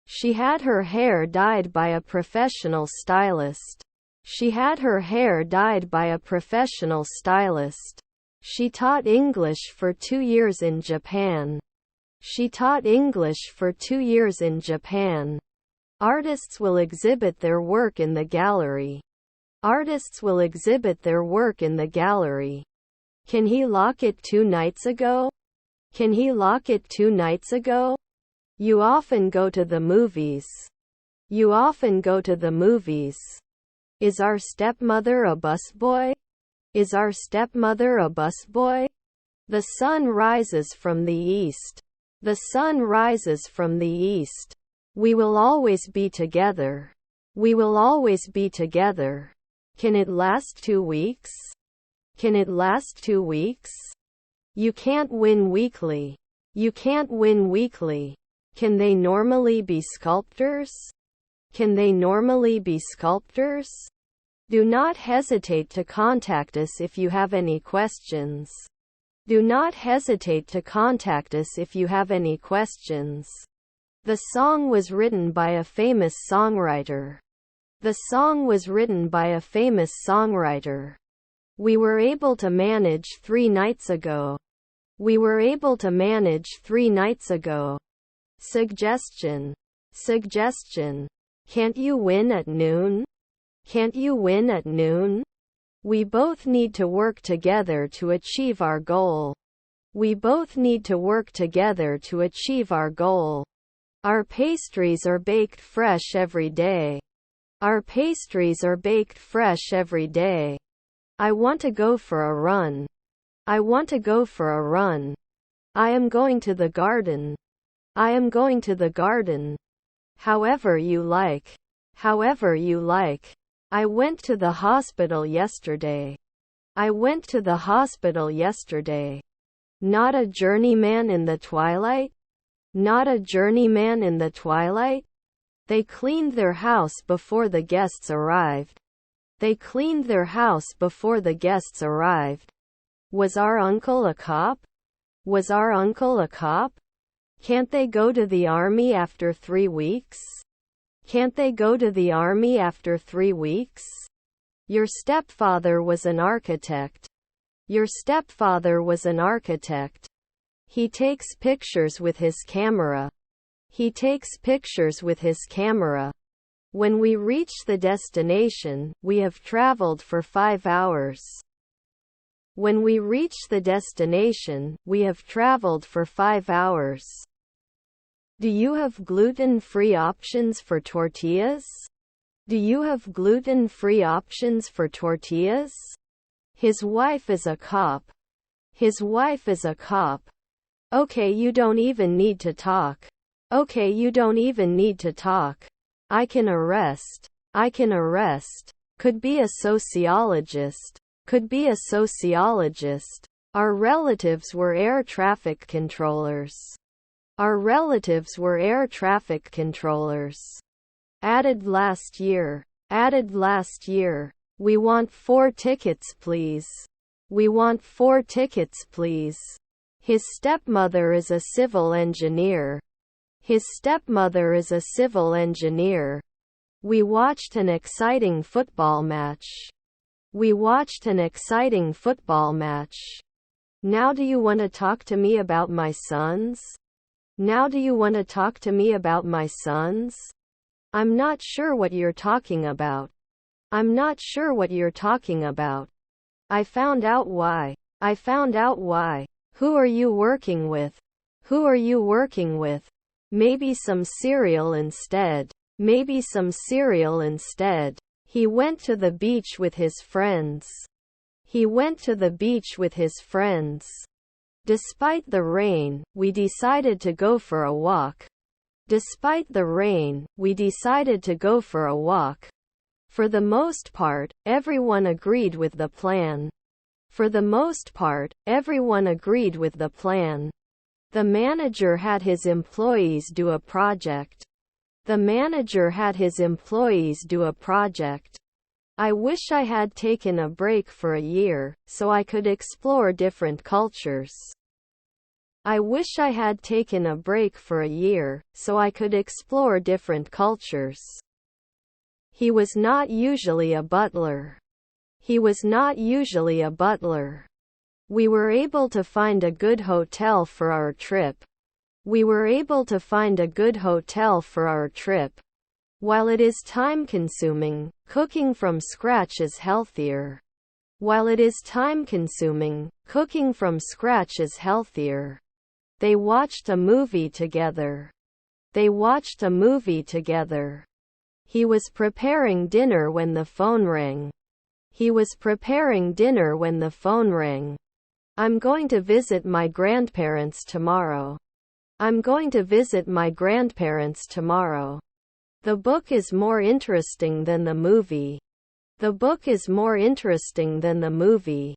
She had her hair dyed by a professional stylist. She had her hair dyed by a professional stylist. She taught English for 2 years in Japan. She taught English for 2 years in Japan. Artists will exhibit their work in the gallery. Artists will exhibit their work in the gallery. Can he lock it 2 nights ago? Can he lock it 2 nights ago? You often go to the movies. You often go to the movies. Is our stepmother a busboy? Is our stepmother a busboy? The sun rises from the east. The sun rises from the east. We will always be together. We will always be together. Can it last 2 weeks? Can it last 2 weeks? You can't win weekly. You can't win weekly. Can they normally be sculptors? Can they normally be sculptors? Do not hesitate to contact us if you have any questions. Do not hesitate to contact us if you have any questions. The song was written by a famous songwriter. The song was written by a famous songwriter. We were able to manage 3 nights ago. We were able to manage 3 nights ago. Suggestion. Suggestion. Can't you win at noon? Can't you win at noon? We both need to work together to achieve our goal. We both need to work together to achieve our goal. Our pastries are baked fresh every day. Our pastries are baked fresh every day. I want to go for a run. I want to go for a run. I am going to the garden. I am going to the garden. However you like. However you like. I went to the hospital yesterday. I went to the hospital yesterday. Not a journeyman in the twilight? Not a journeyman in the twilight? They cleaned their house before the guests arrived. They cleaned their house before the guests arrived. Was our uncle a cop? Was our uncle a cop? Can't they go to the army after 3 weeks? Can't they go to the army after 3 weeks? Your stepfather was an architect. Your stepfather was an architect. He takes pictures with his camera. He takes pictures with his camera. When we reach the destination, we have traveled for 5 hours. When we reach the destination, we have traveled for 5 hours. Do you have gluten-free options for tortillas? Do you have gluten-free options for tortillas? His wife is a cop. His wife is a cop. Okay, you don't even need to talk. Okay, you don't even need to talk. I can arrest. I can arrest. Could be a sociologist. Could be a sociologist. Our relatives were air traffic controllers. Our relatives were air traffic controllers. Added last year. Added last year. We want 4 tickets, please. We want 4 tickets, please. His stepmother is a civil engineer. His stepmother is a civil engineer. We watched an exciting football match. We watched an exciting football match. Now do you want to talk to me about my sons? Now do you want to talk to me about my sons? I'm not sure what you're talking about. I'm not sure what you're talking about. I found out why. I found out why. Who are you working with? Who are you working with? Maybe some cereal instead. Maybe some cereal instead. He went to the beach with his friends. He went to the beach with his friends. Despite the rain, we decided to go for a walk. Despite the rain, we decided to go for a walk. For the most part, everyone agreed with the plan. For the most part, everyone agreed with the plan. The manager had his employees do a project. The manager had his employees do a project. I wish I had taken a break for a year, so I could explore different cultures. I wish I had taken a break for a year, so I could explore different cultures. He was not usually a butler. He was not usually a butler. We were able to find a good hotel for our trip. We were able to find a good hotel for our trip. While it is time-consuming, cooking from scratch is healthier. While it is time-consuming, cooking from scratch is healthier. They watched a movie together. They watched a movie together. He was preparing dinner when the phone rang. He was preparing dinner when the phone rang. I'm going to visit my grandparents tomorrow. I'm going to visit my grandparents tomorrow. The book is more interesting than the movie. The book is more interesting than the movie.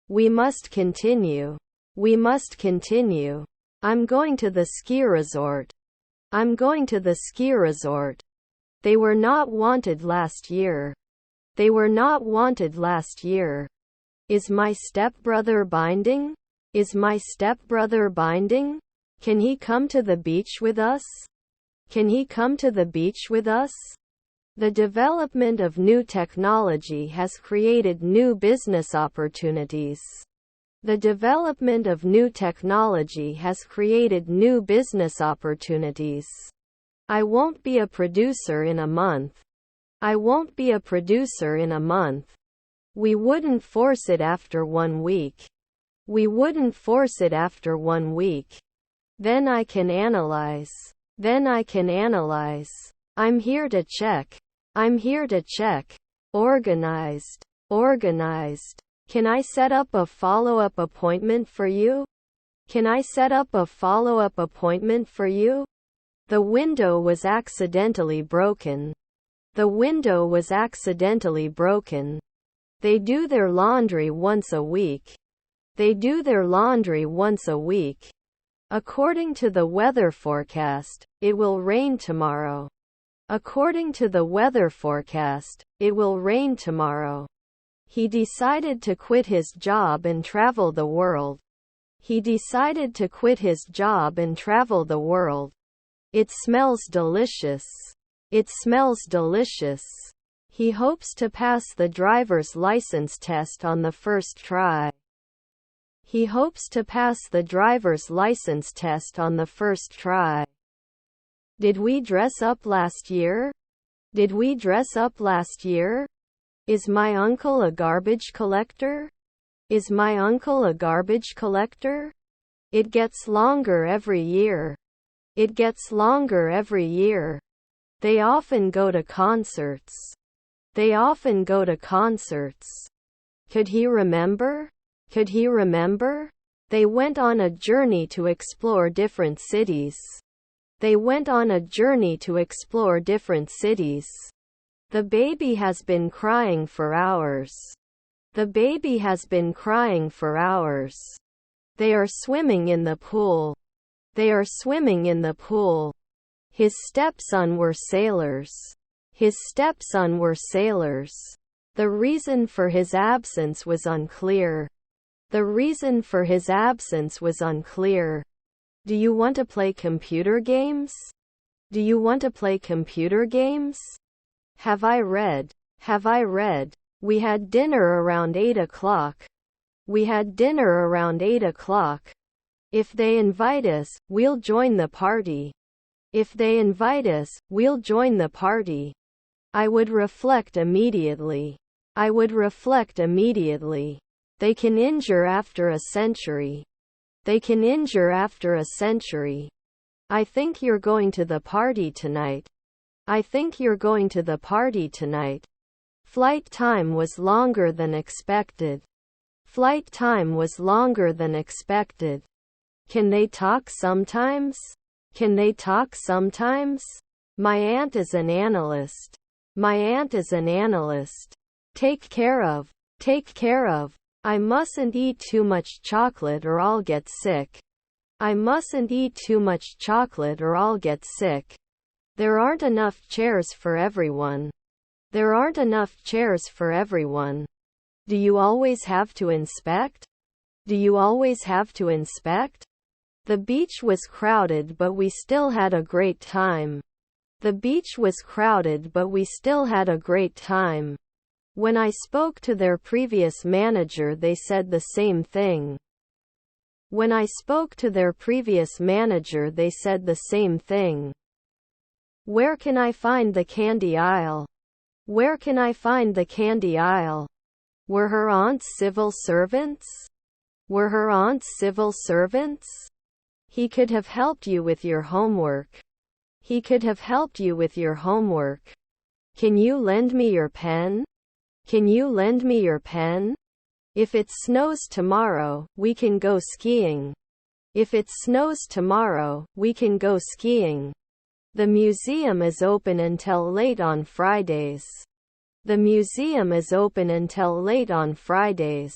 We must continue. We must continue. I'm going to the ski resort. I'm going to the ski resort. They were not wanted last year. They were not wanted last year. Is my stepbrother binding? Is my stepbrother binding? Can he come to the beach with us? Can he come to the beach with us? The development of new technology has created new business opportunities. The development of new technology has created new business opportunities. I won't be a producer in a month. I won't be a producer in a month. We wouldn't force it after 1 week. We wouldn't force it after 1 week. Then I can analyze. Then I can analyze. I'm here to check. I'm here to check. Organized. Organized. Can I set up a follow-up appointment for you? Can I set up a follow-up appointment for you? The window was accidentally broken. The window was accidentally broken. They do their laundry once a week. They do their laundry once a week. According to the weather forecast, it will rain tomorrow. According to the weather forecast, it will rain tomorrow. He decided to quit his job and travel the world. He decided to quit his job and travel the world. It smells delicious. It smells delicious. He hopes to pass the driver's license test on the first try. He hopes to pass the driver's license test on the first try. Did we dress up last year? Did we dress up last year? Is my uncle a garbage collector? Is my uncle a garbage collector? It gets longer every year. It gets longer every year. They often go to concerts. They often go to concerts. Could he remember? Could he remember? They went on a journey to explore different cities. They went on a journey to explore different cities. The baby has been crying for hours. The baby has been crying for hours. They are swimming in the pool. They are swimming in the pool. His stepson were sailors. His stepson were sailors. The reason for his absence was unclear. The reason for his absence was unclear. Do you want to play computer games? Do you want to play computer games? Have I read? Have I read? We had dinner around 8 o'clock. We had dinner around 8 o'clock. If they invite us, we'll join the party. If they invite us, we'll join the party. I would reflect immediately. I would reflect immediately. They can injure after a century. They can injure after a century. I think you're going to the party tonight. I think you're going to the party tonight. Flight time was longer than expected. Flight time was longer than expected. Can they talk sometimes? Can they talk sometimes? My aunt is an analyst. My aunt is an analyst. Take care of. Take care of. I mustn't eat too much chocolate or I'll get sick. I mustn't eat too much chocolate or I'll get sick. There aren't enough chairs for everyone. There aren't enough chairs for everyone. Do you always have to inspect? Do you always have to inspect? The beach was crowded but we still had a great time. The beach was crowded but we still had a great time. When I spoke to their previous manager they said the same thing. When I spoke to their previous manager they said the same thing. Where can I find the candy aisle? Where can I find the candy aisle? Were her aunts civil servants? Were her aunts civil servants? He could have helped you with your homework. He could have helped you with your homework. Can you lend me your pen? Can you lend me your pen? If it snows tomorrow, we can go skiing. If it snows tomorrow, we can go skiing. The museum is open until late on Fridays. The museum is open until late on Fridays.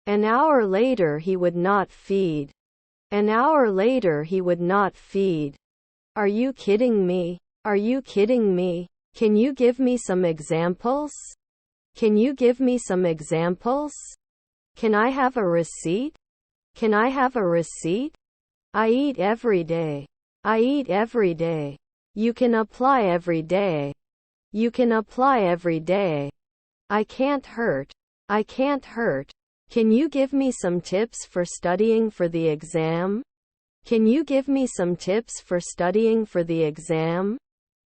An hour later he would not feed. An hour later he would not feed. Are you kidding me? Are you kidding me? Can you give me some examples? Can you give me some examples? Can I have a receipt? Can I have a receipt? I eat every day. I eat every day. You can apply every day. You can apply every day. I can't hurt. I can't hurt. Can you give me some tips for studying for the exam? Can you give me some tips for studying for the exam?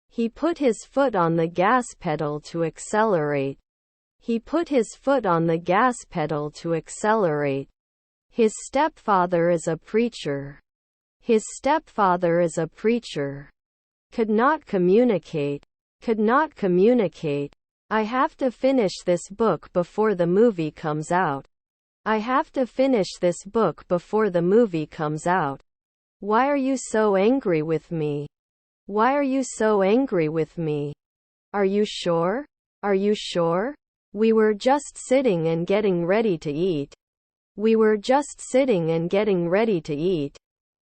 He put his foot on the gas pedal to accelerate. He put his foot on the gas pedal to accelerate. His stepfather is a preacher. His stepfather is a preacher. Could not communicate. Could not communicate. I have to finish this book before the movie comes out. I have to finish this book before the movie comes out. Why are you so angry with me? Why are you so angry with me? Are you sure? Are you sure? We were just sitting and getting ready to eat. We were just sitting and getting ready to eat.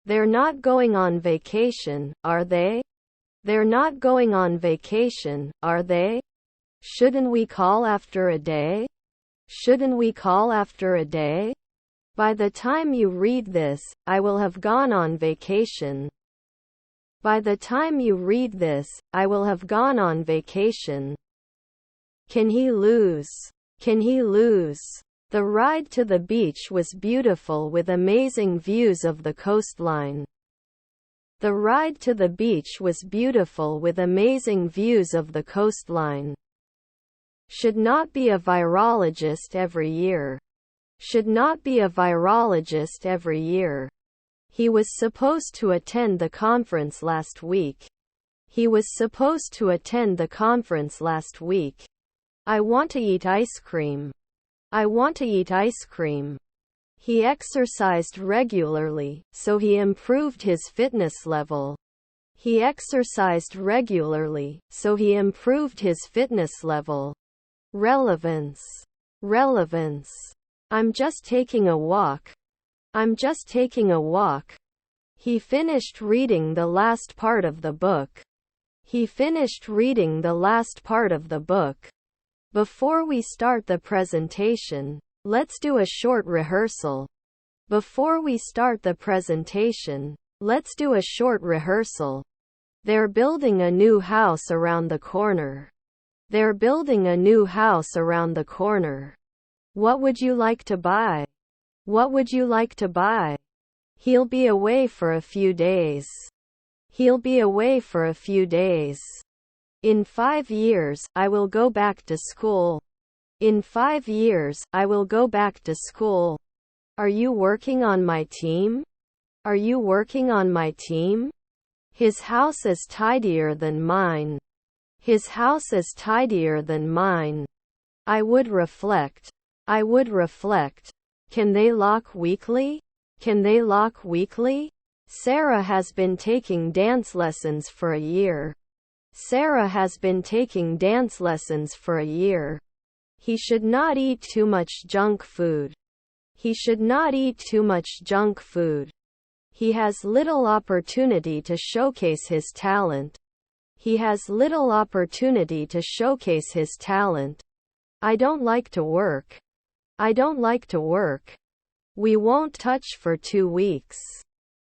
They're not going on vacation, are they? They're not going on vacation, are they? Shouldn't we call after a day? Shouldn't we call after a day? By the time you read this, I will have gone on vacation. By the time you read this, I will have gone on vacation. Can he lose? Can he lose? The ride to the beach was beautiful with amazing views of the coastline. The ride to the beach was beautiful with amazing views of the coastline. Should not be a virologist every year. Should not be a virologist every year. He was supposed to attend the conference last week. He was supposed to attend the conference last week. I want to eat ice cream. I want to eat ice cream. He exercised regularly, so he improved his fitness level. He exercised regularly, so he improved his fitness level. Relevance. Relevance. I'm just taking a walk. I'm just taking a walk. He finished reading the last part of the book. He finished reading the last part of the book. Before we start the presentation, let's do a short rehearsal. Before we start the presentation, let's do a short rehearsal. They're building a new house around the corner. They're building a new house around the corner. What would you like to buy? What would you like to buy? He'll be away for a few days. He'll be away for a few days. In 5 years, I will go back to school. In 5 years, I will go back to school. Are you working on my team? Are you working on my team? His house is tidier than mine. His house is tidier than mine. I would reflect. I would reflect. Can they lock weekly? Can they lock weekly? Sarah has been taking dance lessons for a year. Sarah has been taking dance lessons for a year. He should not eat too much junk food. He should not eat too much junk food. He has little opportunity to showcase his talent. He has little opportunity to showcase his talent. I don't like to work. I don't like to work. We won't touch for 2 weeks.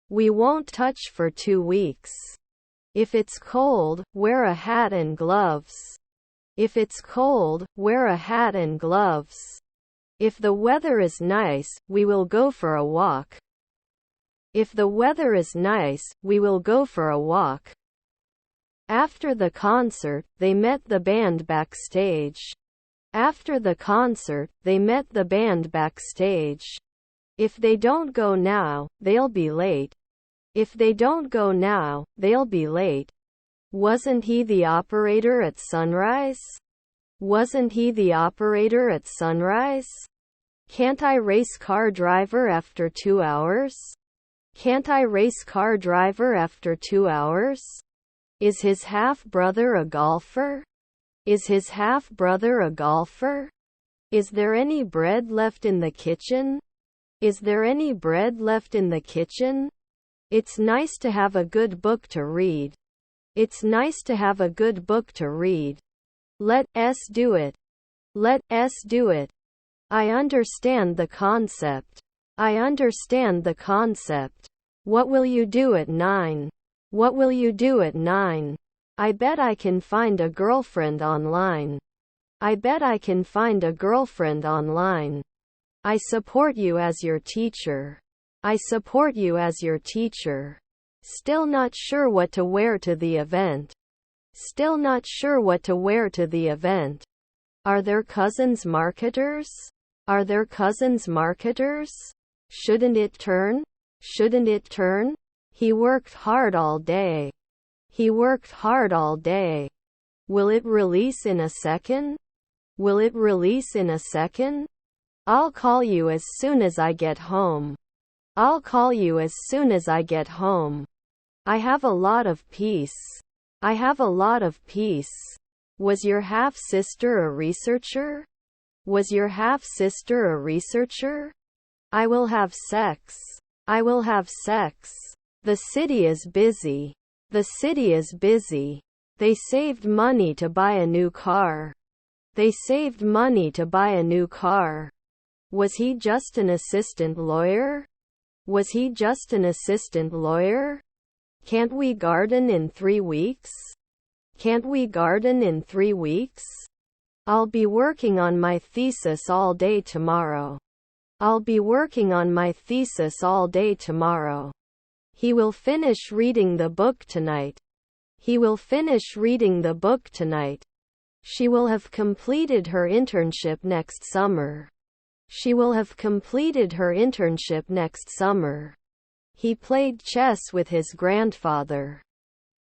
We won't touch for 2 weeks. If it's cold, wear a hat and gloves. If it's cold, wear a hat and gloves. If the weather is nice, we will go for a walk. If the weather is nice, we will go for a walk. After the concert, they met the band backstage. After the concert, they met the band backstage. If they don't go now, they'll be late. If they don't go now, they'll be late. Wasn't he the operator at sunrise? Wasn't he the operator at sunrise? Can't I race car driver after 2 hours? Can't I race car driver after 2 hours? Is his half-brother a golfer? Is his half-brother a golfer? Is there any bread left in the kitchen? Is there any bread left in the kitchen? It's nice to have a good book to read. It's nice to have a good book to read. Let us do it. Let us do it. I understand the concept. I understand the concept. What will you do at 9? What will you do at 9? I bet I can find a girlfriend online. I bet I can find a girlfriend online. I support you as your teacher. I support you as your teacher. Still not sure what to wear to the event. Still not sure what to wear to the event. Are there cousins marketers? Are there cousins marketers? Shouldn't it turn? Shouldn't it turn? He worked hard all day. He worked hard all day. Will it release in a second? Will it release in a second? I'll call you as soon as I get home. I'll call you as soon as I get home. I have a lot of peace. I have a lot of peace. Was your half-sister a researcher? Was your half-sister a researcher? I will have sex. I will have sex. The city is busy. The city is busy. They saved money to buy a new car. They saved money to buy a new car. Was he just an assistant lawyer? Was he just an assistant lawyer? Can't we garden in 3 weeks? Can't we garden in 3 weeks? I'll be working on my thesis all day tomorrow. I'll be working on my thesis all day tomorrow. He will finish reading the book tonight. He will finish reading the book tonight. She will have completed her internship next summer. She will have completed her internship next summer. He played chess with his grandfather.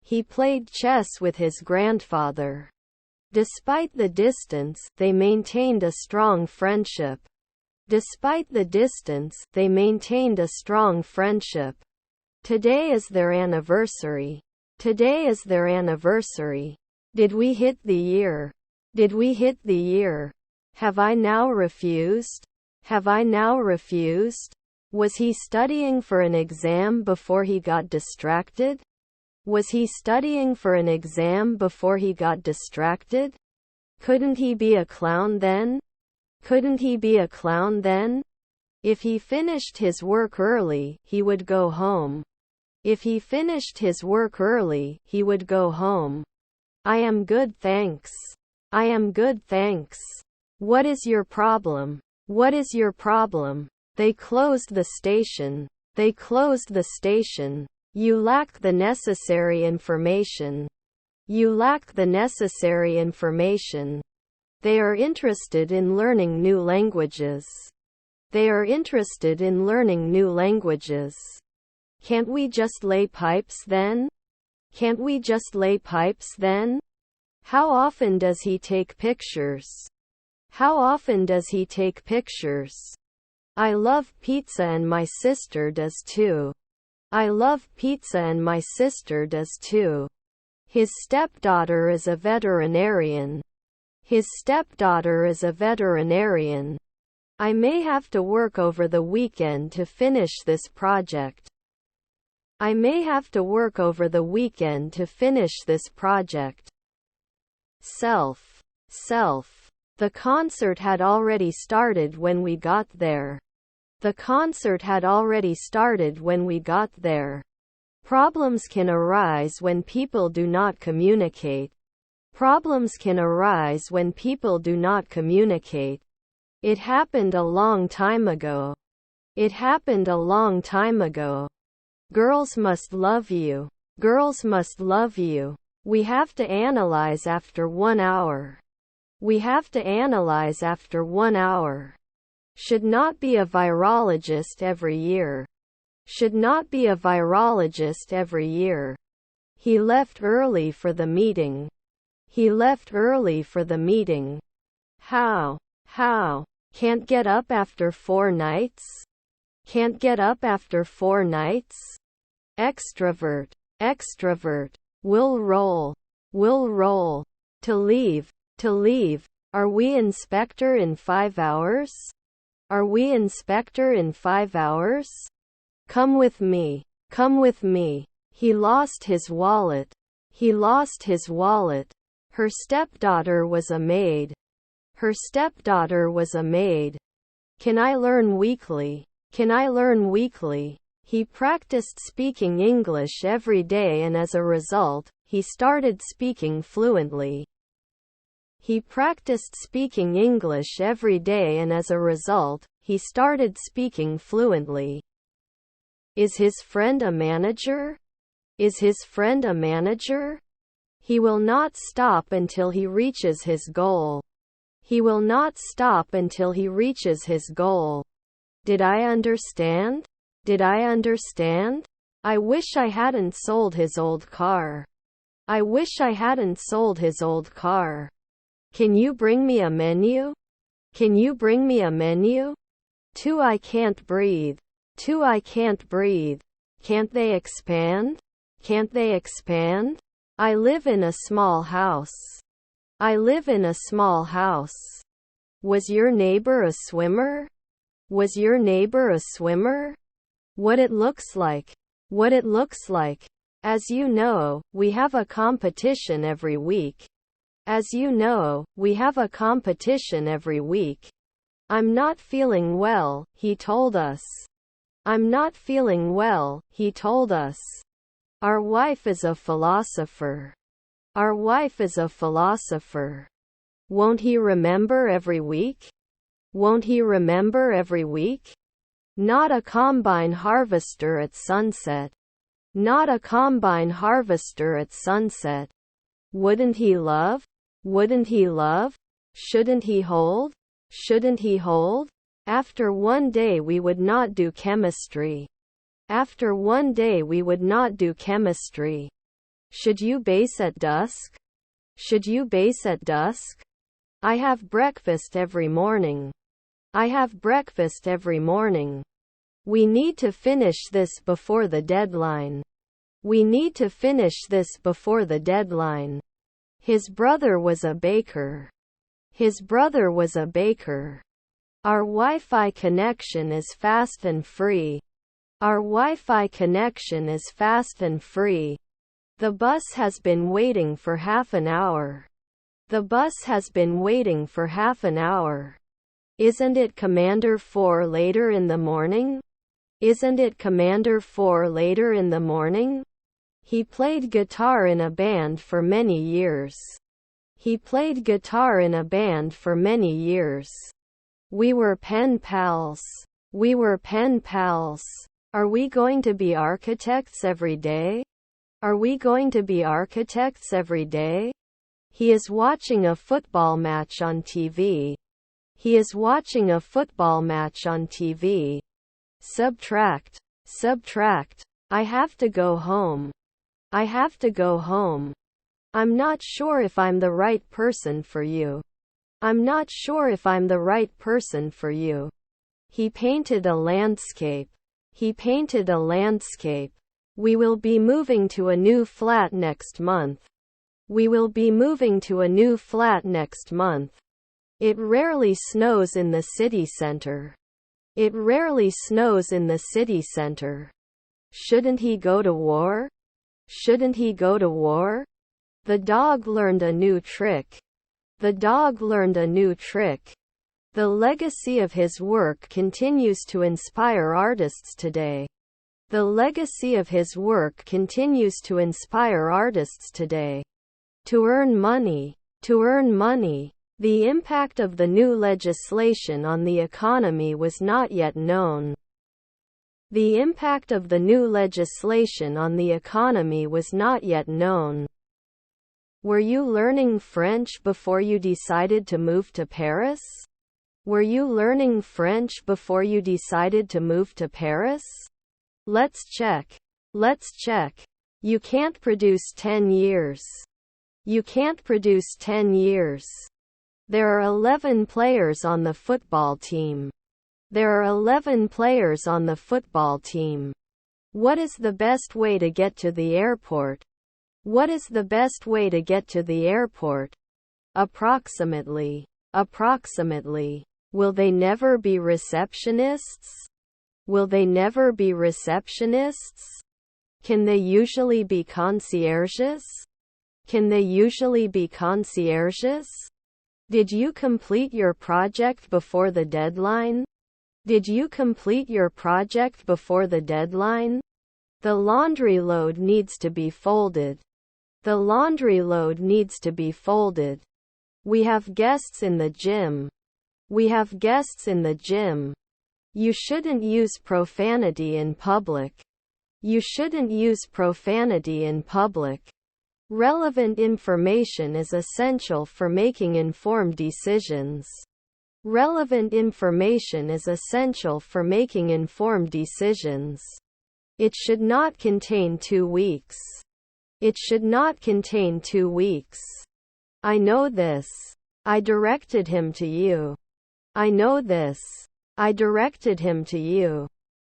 He played chess with his grandfather. Despite the distance, they maintained a strong friendship. Despite the distance, they maintained a strong friendship. Today is their anniversary. Today is their anniversary. Did we hit the year? Did we hit the year? Have I now refused? Have I now refused? Was he studying for an exam before he got distracted? Was he studying for an exam before he got distracted? Couldn't he be a clown then? Couldn't he be a clown then? If he finished his work early, he would go home. If he finished his work early, he would go home. I am good, thanks. I am good, thanks. What is your problem? What is your problem? They closed the station. They closed the station. You lack the necessary information. You lack the necessary information. They are interested in learning new languages. They are interested in learning new languages. Can't we just lay pipes then? Can't we just lay pipes then? How often does he take pictures? How often does he take pictures? I love pizza and my sister does too. I love pizza and my sister does too. His stepdaughter is a veterinarian. His stepdaughter is a veterinarian. I may have to work over the weekend to finish this project. I may have to work over the weekend to finish this project. Self. The concert had already started when we got there. The concert had already started when we got there. Problems can arise when people do not communicate. Problems can arise when people do not communicate. It happened a long time ago. It happened a long time ago. Girls must love you. Girls must love you. We have to analyze after 1 hour. We have to analyze after 1 hour. Should not be a virologist every year. Should not be a virologist every year. He left early for the meeting. He left early for the meeting. How? Can't get up after 4 nights? Can't get up after 4 nights? Extrovert. Will roll. To leave. Are we inspector in 5 hours? Are we inspector in 5 hours? Come with me. He lost his wallet. Her stepdaughter was a maid. Can I learn weekly? He practiced speaking English every day, and as a result, he started speaking fluently. He practiced speaking English every day, and as a result, he started speaking fluently. Is his friend a manager? He will not stop until he reaches his goal. Did I understand? I wish I hadn't sold his old car. Can you bring me a menu? Two, I can't breathe. Can't they expand? I live in a small house. Was your neighbor a swimmer? What it looks like. As you know, we have a competition every week. I'm not feeling well, he told us. Our wife is a philosopher. Won't he remember every week? Not a combine harvester at sunset. Wouldn't he love? Shouldn't he hold? After one day we would not do chemistry. Should you base at dusk? I have breakfast every morning. We need to finish this before the deadline. His brother was a baker. Our Wi-Fi connection is fast and free. The bus has been waiting for half an hour. Isn't it Commander 4 later in the morning? He played guitar in a band for many years. We were pen pals. Are we going to be architects every day? He is watching a football match on TV. Subtract. I have to go home. I'm not sure if I'm the right person for you. He painted a landscape. We will be moving to a new flat next month. It rarely snows in the city center. Shouldn't he go to war? Shouldn't he go to war? The dog learned a new trick. The dog learned a new trick. The legacy of his work continues to inspire artists today. The legacy of his work continues to inspire artists today. To earn money. To earn money. The impact of the new legislation on the economy was not yet known. The impact of the new legislation on the economy was not yet known. Were you learning French before you decided to move to Paris? Were you learning French before you decided to move to Paris? Let's check. Let's check. You can't produce 10 years. You can't produce 10 years. There are 11 players on the football team. There are 11 players on the football team. What is the best way to get to the airport? What is the best way to get to the airport? Approximately. Approximately. Will they never be receptionists? Will they never be receptionists? Can they usually be concierges? Can they usually be concierges? Did you complete your project before the deadline? Did you complete your project before the deadline? The laundry load needs to be folded. The laundry load needs to be folded. We have guests in the gym. We have guests in the gym. You shouldn't use profanity in public. You shouldn't use profanity in public. Relevant information is essential for making informed decisions. Relevant information is essential for making informed decisions. It should not contain 2 weeks. It should not contain 2 weeks. I know this. I directed him to you. I know this. I directed him to you.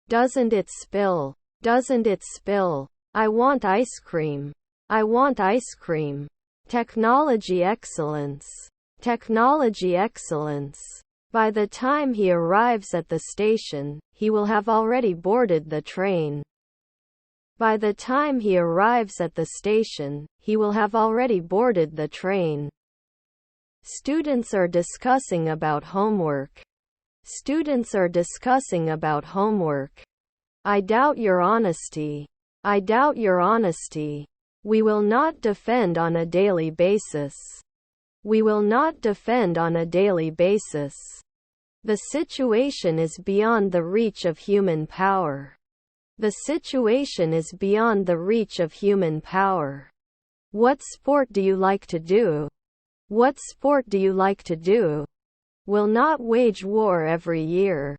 Doesn't it spill? Doesn't it spill? I want ice cream. I want ice cream. Technology excellence. Technology excellence. By the time he arrives at the station, he will have already boarded the train. By the time he arrives at the station, he will have already boarded the train. Students are discussing about homework. Students are discussing about homework. I doubt your honesty. I doubt your honesty. We will not defend on a daily basis. We will not defend on a daily basis. The situation is beyond the reach of human power. The situation is beyond the reach of human power. What sport do you like to do? What sport do you like to do? Will not wage war every year.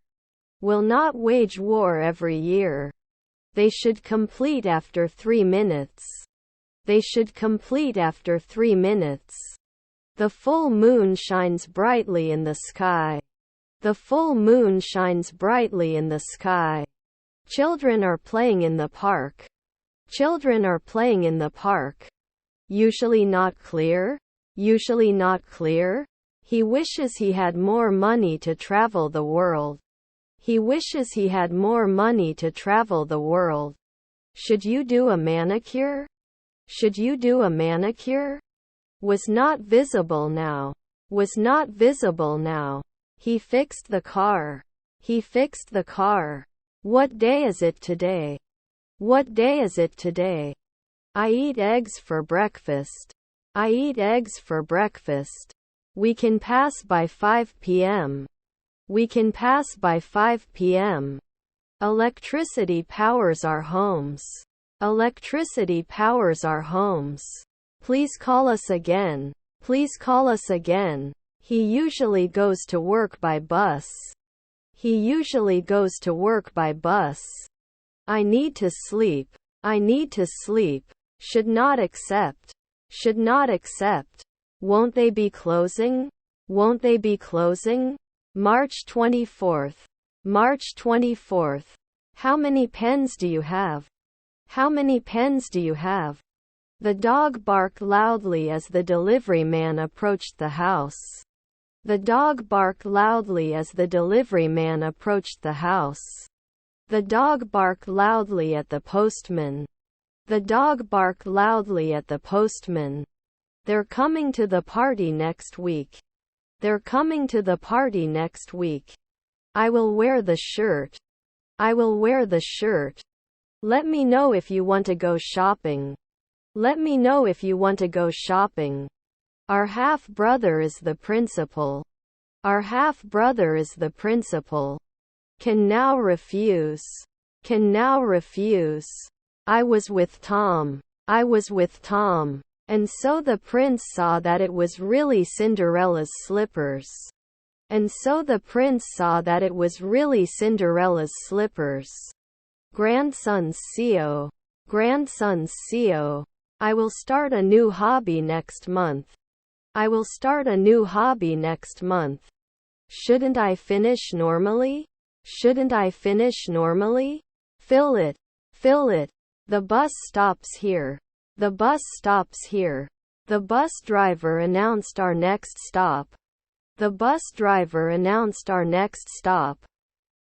Will not wage war every year. They should complete after 3 minutes. They should complete after 3 minutes. The full moon shines brightly in the sky. The full moon shines brightly in the sky. Children are playing in the park. Children are playing in the park. Usually not clear? Usually not clear? He wishes he had more money to travel the world. He wishes he had more money to travel the world. Should you do a manicure? Should you do a manicure? Was not visible now. Was not visible now. He fixed the car. He fixed the car. What day is it today? What day is it today? I eat eggs for breakfast. I eat eggs for breakfast. We can pass by 5 p.m. We can pass by 5 p.m. Electricity powers our homes. Electricity powers our homes. Please call us again. Please call us again. He usually goes to work by bus. He usually goes to work by bus. I need to sleep. I need to sleep. Should not accept. Should not accept. Won't they be closing? Won't they be closing? March 24th. March 24th. How many pens do you have? How many pens do you have? The dog barked loudly as the delivery man approached the house. The dog barked loudly as the delivery man approached the house. The dog barked loudly at the postman. The dog barked loudly at the postman. They're coming to the party next week. They're coming to the party next week. I will wear the shirt. I will wear the shirt. Let me know if you want to go shopping. Let me know if you want to go shopping. Our half-brother is the principal. Our half-brother is the principal. Can now refuse. Can now refuse. I was with Tom. I was with Tom. And so the prince saw that it was really Cinderella's slippers. And so the prince saw that it was really Cinderella's slippers. Grandson's CO. Grandson's CO. I will start a new hobby next month. I will start a new hobby next month. Shouldn't I finish normally? Shouldn't I finish normally? Fill it. Fill it. The bus stops here. The bus stops here. The bus driver announced our next stop. The bus driver announced our next stop.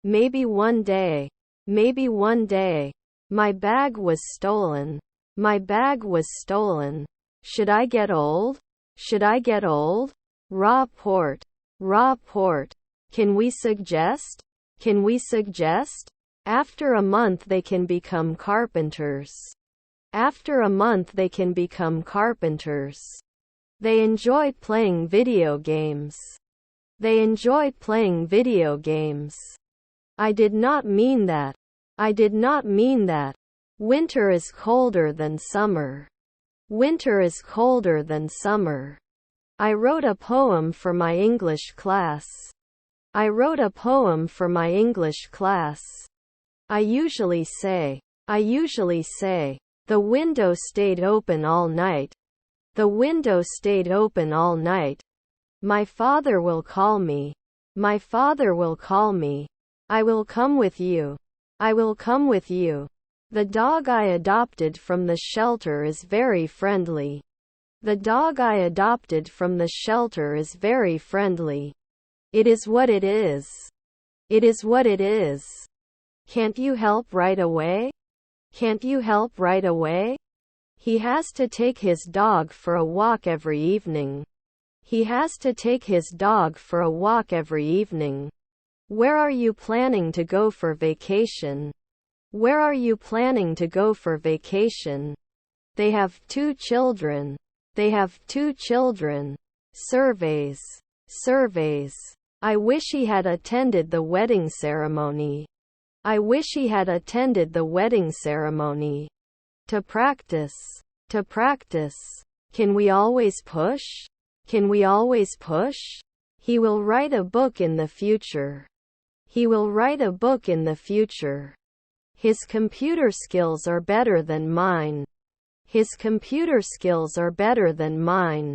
Maybe one day. Maybe one day. My bag was stolen. My bag was stolen. Should I get old? Should I get old? Raw port. Raw port. Can we suggest? Can we suggest? After a month they can become carpenters. After a month they can become carpenters. They enjoyed playing video games. They enjoyed playing video games. I did not mean that. I did not mean that. Winter is colder than summer. Winter is colder than summer. I wrote a poem for my English class. I wrote a poem for my English class. I usually say, the window stayed open all night. The window stayed open all night. My father will call me. My father will call me. I will come with you. I will come with you. The dog I adopted from the shelter is very friendly. The dog I adopted from the shelter is very friendly. It is what it is. It is what it is. Can't you help right away? Can't you help right away? He has to take his dog for a walk every evening. He has to take his dog for a walk every evening. Where are you planning to go for vacation? Where are you planning to go for vacation? They have 2 children. They have 2 children. Surveys. Surveys. I wish he had attended the wedding ceremony. I wish he had attended the wedding ceremony. To practice. To practice. Can we always push? Can we always push? He will write a book in the future. He will write a book in the future. His computer skills are better than mine. His computer skills are better than mine.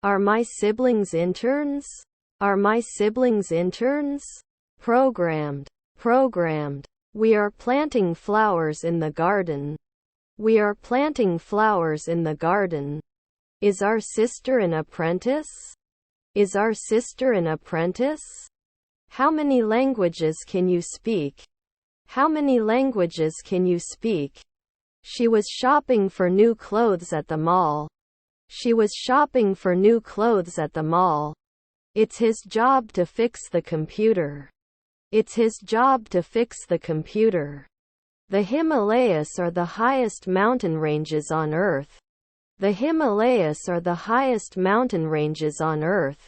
Are my siblings interns? Are my siblings interns? Programmed. Programmed. We are planting flowers in the garden. We are planting flowers in the garden. Is our sister an apprentice? Is our sister an apprentice? How many languages can you speak? How many languages can you speak? She was shopping for new clothes at the mall. She was shopping for new clothes at the mall. It's his job to fix the computer. It's his job to fix the computer. The Himalayas are the highest mountain ranges on Earth. The Himalayas are the highest mountain ranges on Earth.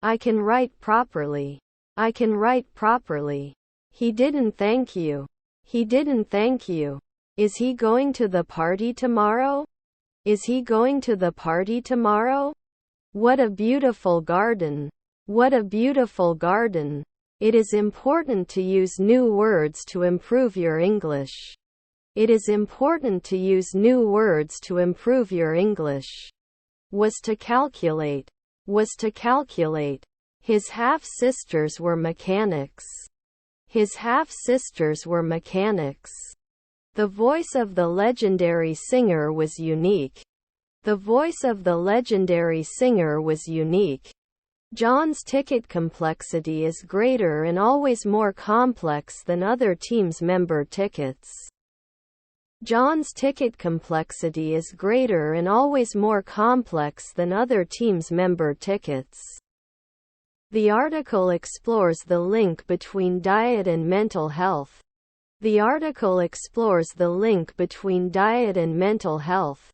I can write properly. I can write properly. He didn't thank you. He didn't thank you. Is he going to the party tomorrow? Is he going to the party tomorrow? What a beautiful garden. What a beautiful garden. It is important to use new words to improve your English. It is important to use new words to improve your English. Was to calculate. Was to calculate. His half-sisters were mechanics. His half-sisters were mechanics. The voice of the legendary singer was unique. The voice of the legendary singer was unique. John's ticket complexity is greater and always more complex than other teams' member tickets. John's ticket complexity is greater and always more complex than other teams' member tickets. The article explores the link between diet and mental health. The article explores the link between diet and mental health.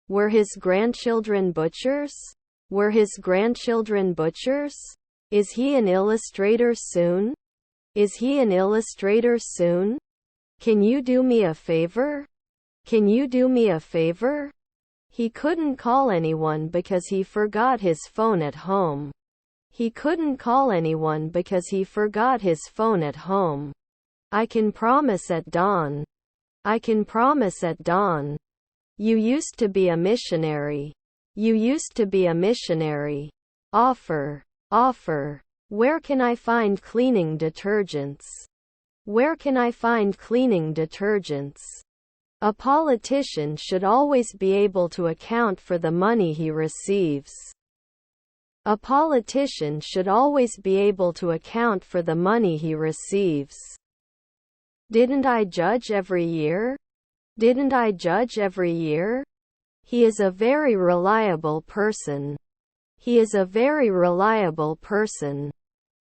Were his grandchildren butchers? Were his grandchildren butchers? Is he an illustrator soon? Is he an illustrator soon? Can you do me a favor? Can you do me a favor? He couldn't call anyone because he forgot his phone at home. He couldn't call anyone because he forgot his phone at home. I can promise at dawn. I can promise at dawn. You used to be a missionary. You used to be a missionary. Offer. Offer. Where can I find cleaning detergents? Where can I find cleaning detergents? A politician should always be able to account for the money he receives. A politician should always be able to account for the money he receives. Didn't I judge every year? Didn't I judge every year? He is a very reliable person. He is a very reliable person.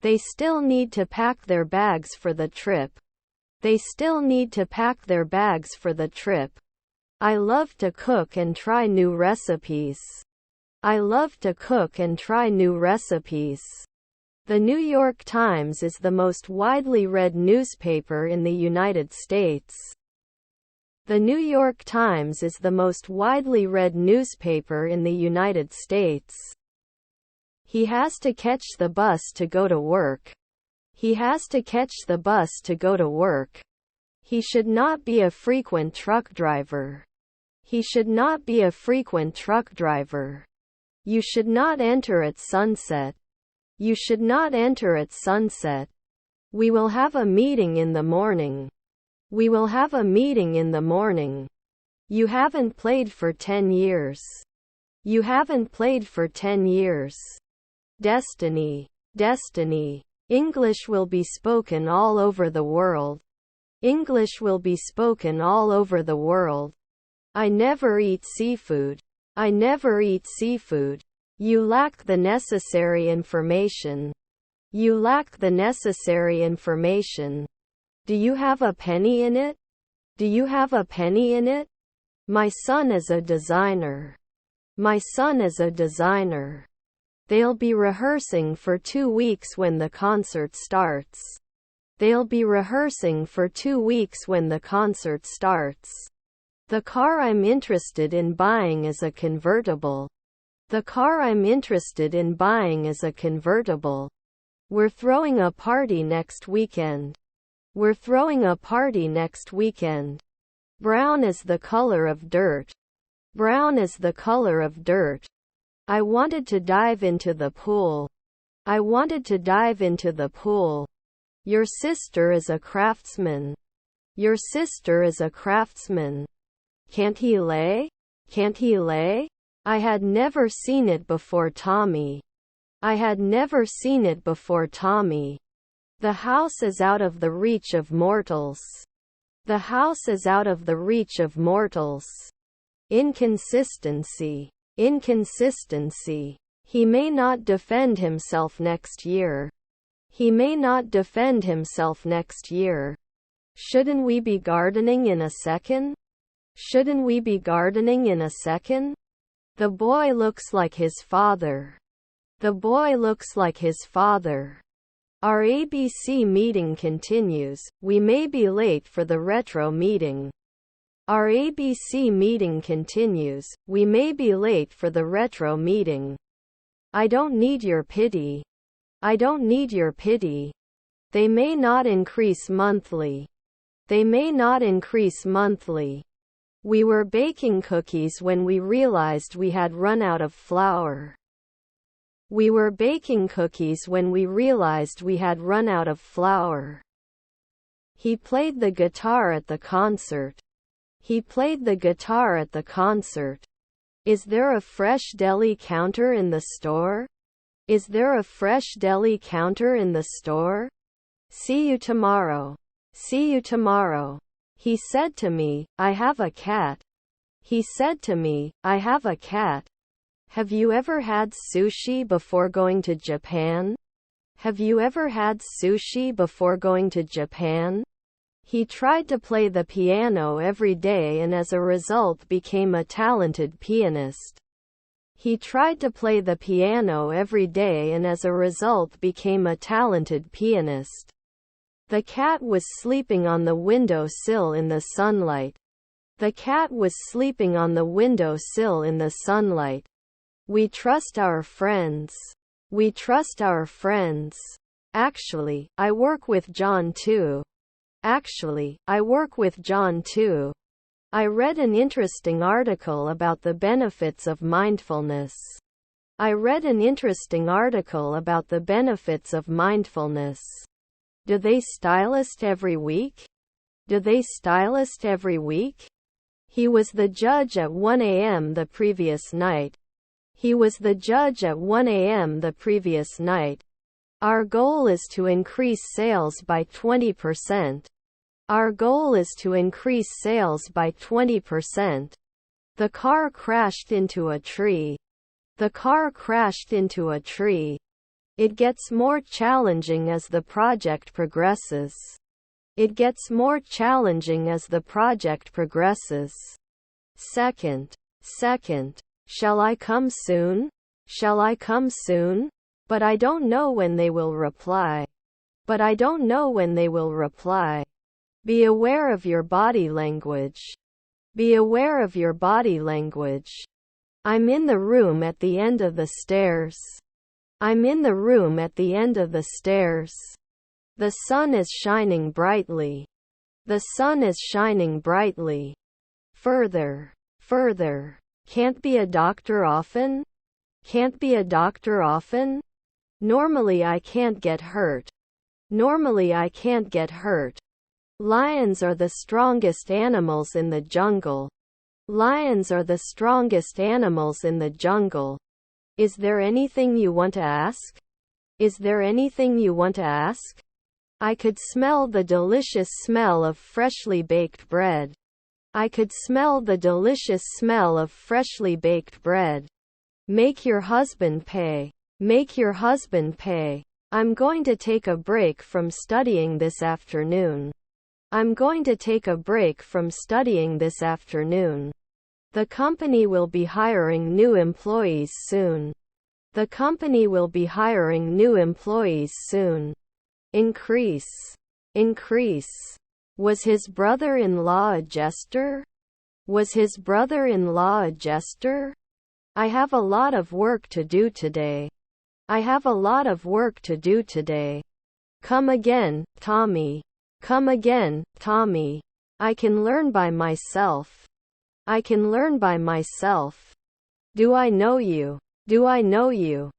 They still need to pack their bags for the trip. They still need to pack their bags for the trip. I love to cook and try new recipes. I love to cook and try new recipes. The New York Times is the most widely read newspaper in the United States. The New York Times is the most widely read newspaper in the United States. He has to catch the bus to go to work. He has to catch the bus to go to work. He should not be a frequent truck driver. He should not be a frequent truck driver. You should not enter at sunset. You should not enter at sunset. We will have a meeting in the morning. We will have a meeting in the morning. You haven't played for 10 years. You haven't played for 10 years. Destiny. Destiny. English will be spoken all over the world. English will be spoken all over the world. I never eat seafood. I never eat seafood. You lack the necessary information. You lack the necessary information. Do you have a penny in it? Do you have a penny in it? My son is a designer. My son is a designer. They'll be rehearsing for 2 weeks when the concert starts. They'll be rehearsing for 2 weeks when the concert starts. The car I'm interested in buying is a convertible. The car I'm interested in buying is a convertible. We're throwing a party next weekend. We're throwing a party next weekend. Brown is the color of dirt. Brown is the color of dirt. I wanted to dive into the pool. I wanted to dive into the pool. Your sister is a craftsman. Your sister is a craftsman. Can't he lay? Can't he lay? I had never seen it before, Tommy. I had never seen it before, Tommy. The house is out of the reach of mortals. The house is out of the reach of mortals. Inconsistency. Inconsistency. He may not defend himself next year. He may not defend himself next year. Shouldn't we be gardening in a second? Shouldn't we be gardening in a second? The boy looks like his father. The boy looks like his father. Our ABC meeting continues. We may be late for the retro meeting. Our ABC meeting continues. We may be late for the retro meeting. I don't need your pity. I don't need your pity. They may not increase monthly. They may not increase monthly. We were baking cookies when we realized we had run out of flour. We were baking cookies when we realized we had run out of flour. He played the guitar at the concert. He played the guitar at the concert. Is there a fresh deli counter in the store? Is there a fresh deli counter in the store? See you tomorrow. See you tomorrow. He said to me, I have a cat. He said to me, I have a cat. Have you ever had sushi before going to Japan? Have you ever had sushi before going to Japan? He tried to play the piano every day and as a result became a talented pianist. He tried to play the piano every day and as a result became a talented pianist. The cat was sleeping on the windowsill in the sunlight. The cat was sleeping on the windowsill in the sunlight. We trust our friends. We trust our friends. Actually, I work with John too. Actually, I work with John too. I read an interesting article about the benefits of mindfulness. I read an interesting article about the benefits of mindfulness. Do they stylist every week? Do they stylist every week? He was the judge at 1 a.m. the previous night. He was the judge at 1 a.m. the previous night. Our goal is to increase sales by 20%. Our goal is to increase sales by 20%. The car crashed into a tree. The car crashed into a tree. It gets more challenging as the project progresses. It gets more challenging as the project progresses. Second. Shall I come soon? Shall I come soon? But I don't know when they will reply. But I don't know when they will reply. Be aware of your body language. Be aware of your body language. I'm in the room at the end of the stairs. I'm in the room at the end of the stairs. The sun is shining brightly. The sun is shining brightly. Further. Can't be a doctor often? Can't be a doctor often? Normally I can't get hurt. Normally I can't get hurt. Lions are the strongest animals in the jungle. Lions are the strongest animals in the jungle. Is there anything you want to ask? Is there anything you want to ask? I could smell the delicious smell of freshly baked bread. I could smell the delicious smell of freshly baked bread. Make your husband pay. Make your husband pay. I'm going to take a break from studying this afternoon. I'm going to take a break from studying this afternoon. The company will be hiring new employees soon. The company will be hiring new employees soon. Increase. Was his brother-in-law a jester? Was his brother-in-law a jester? I have a lot of work to do today. I have a lot of work to do today. Come again, Tommy. Come again, Tommy. I can learn by myself. I can learn by myself. Do I know you? Do I know you?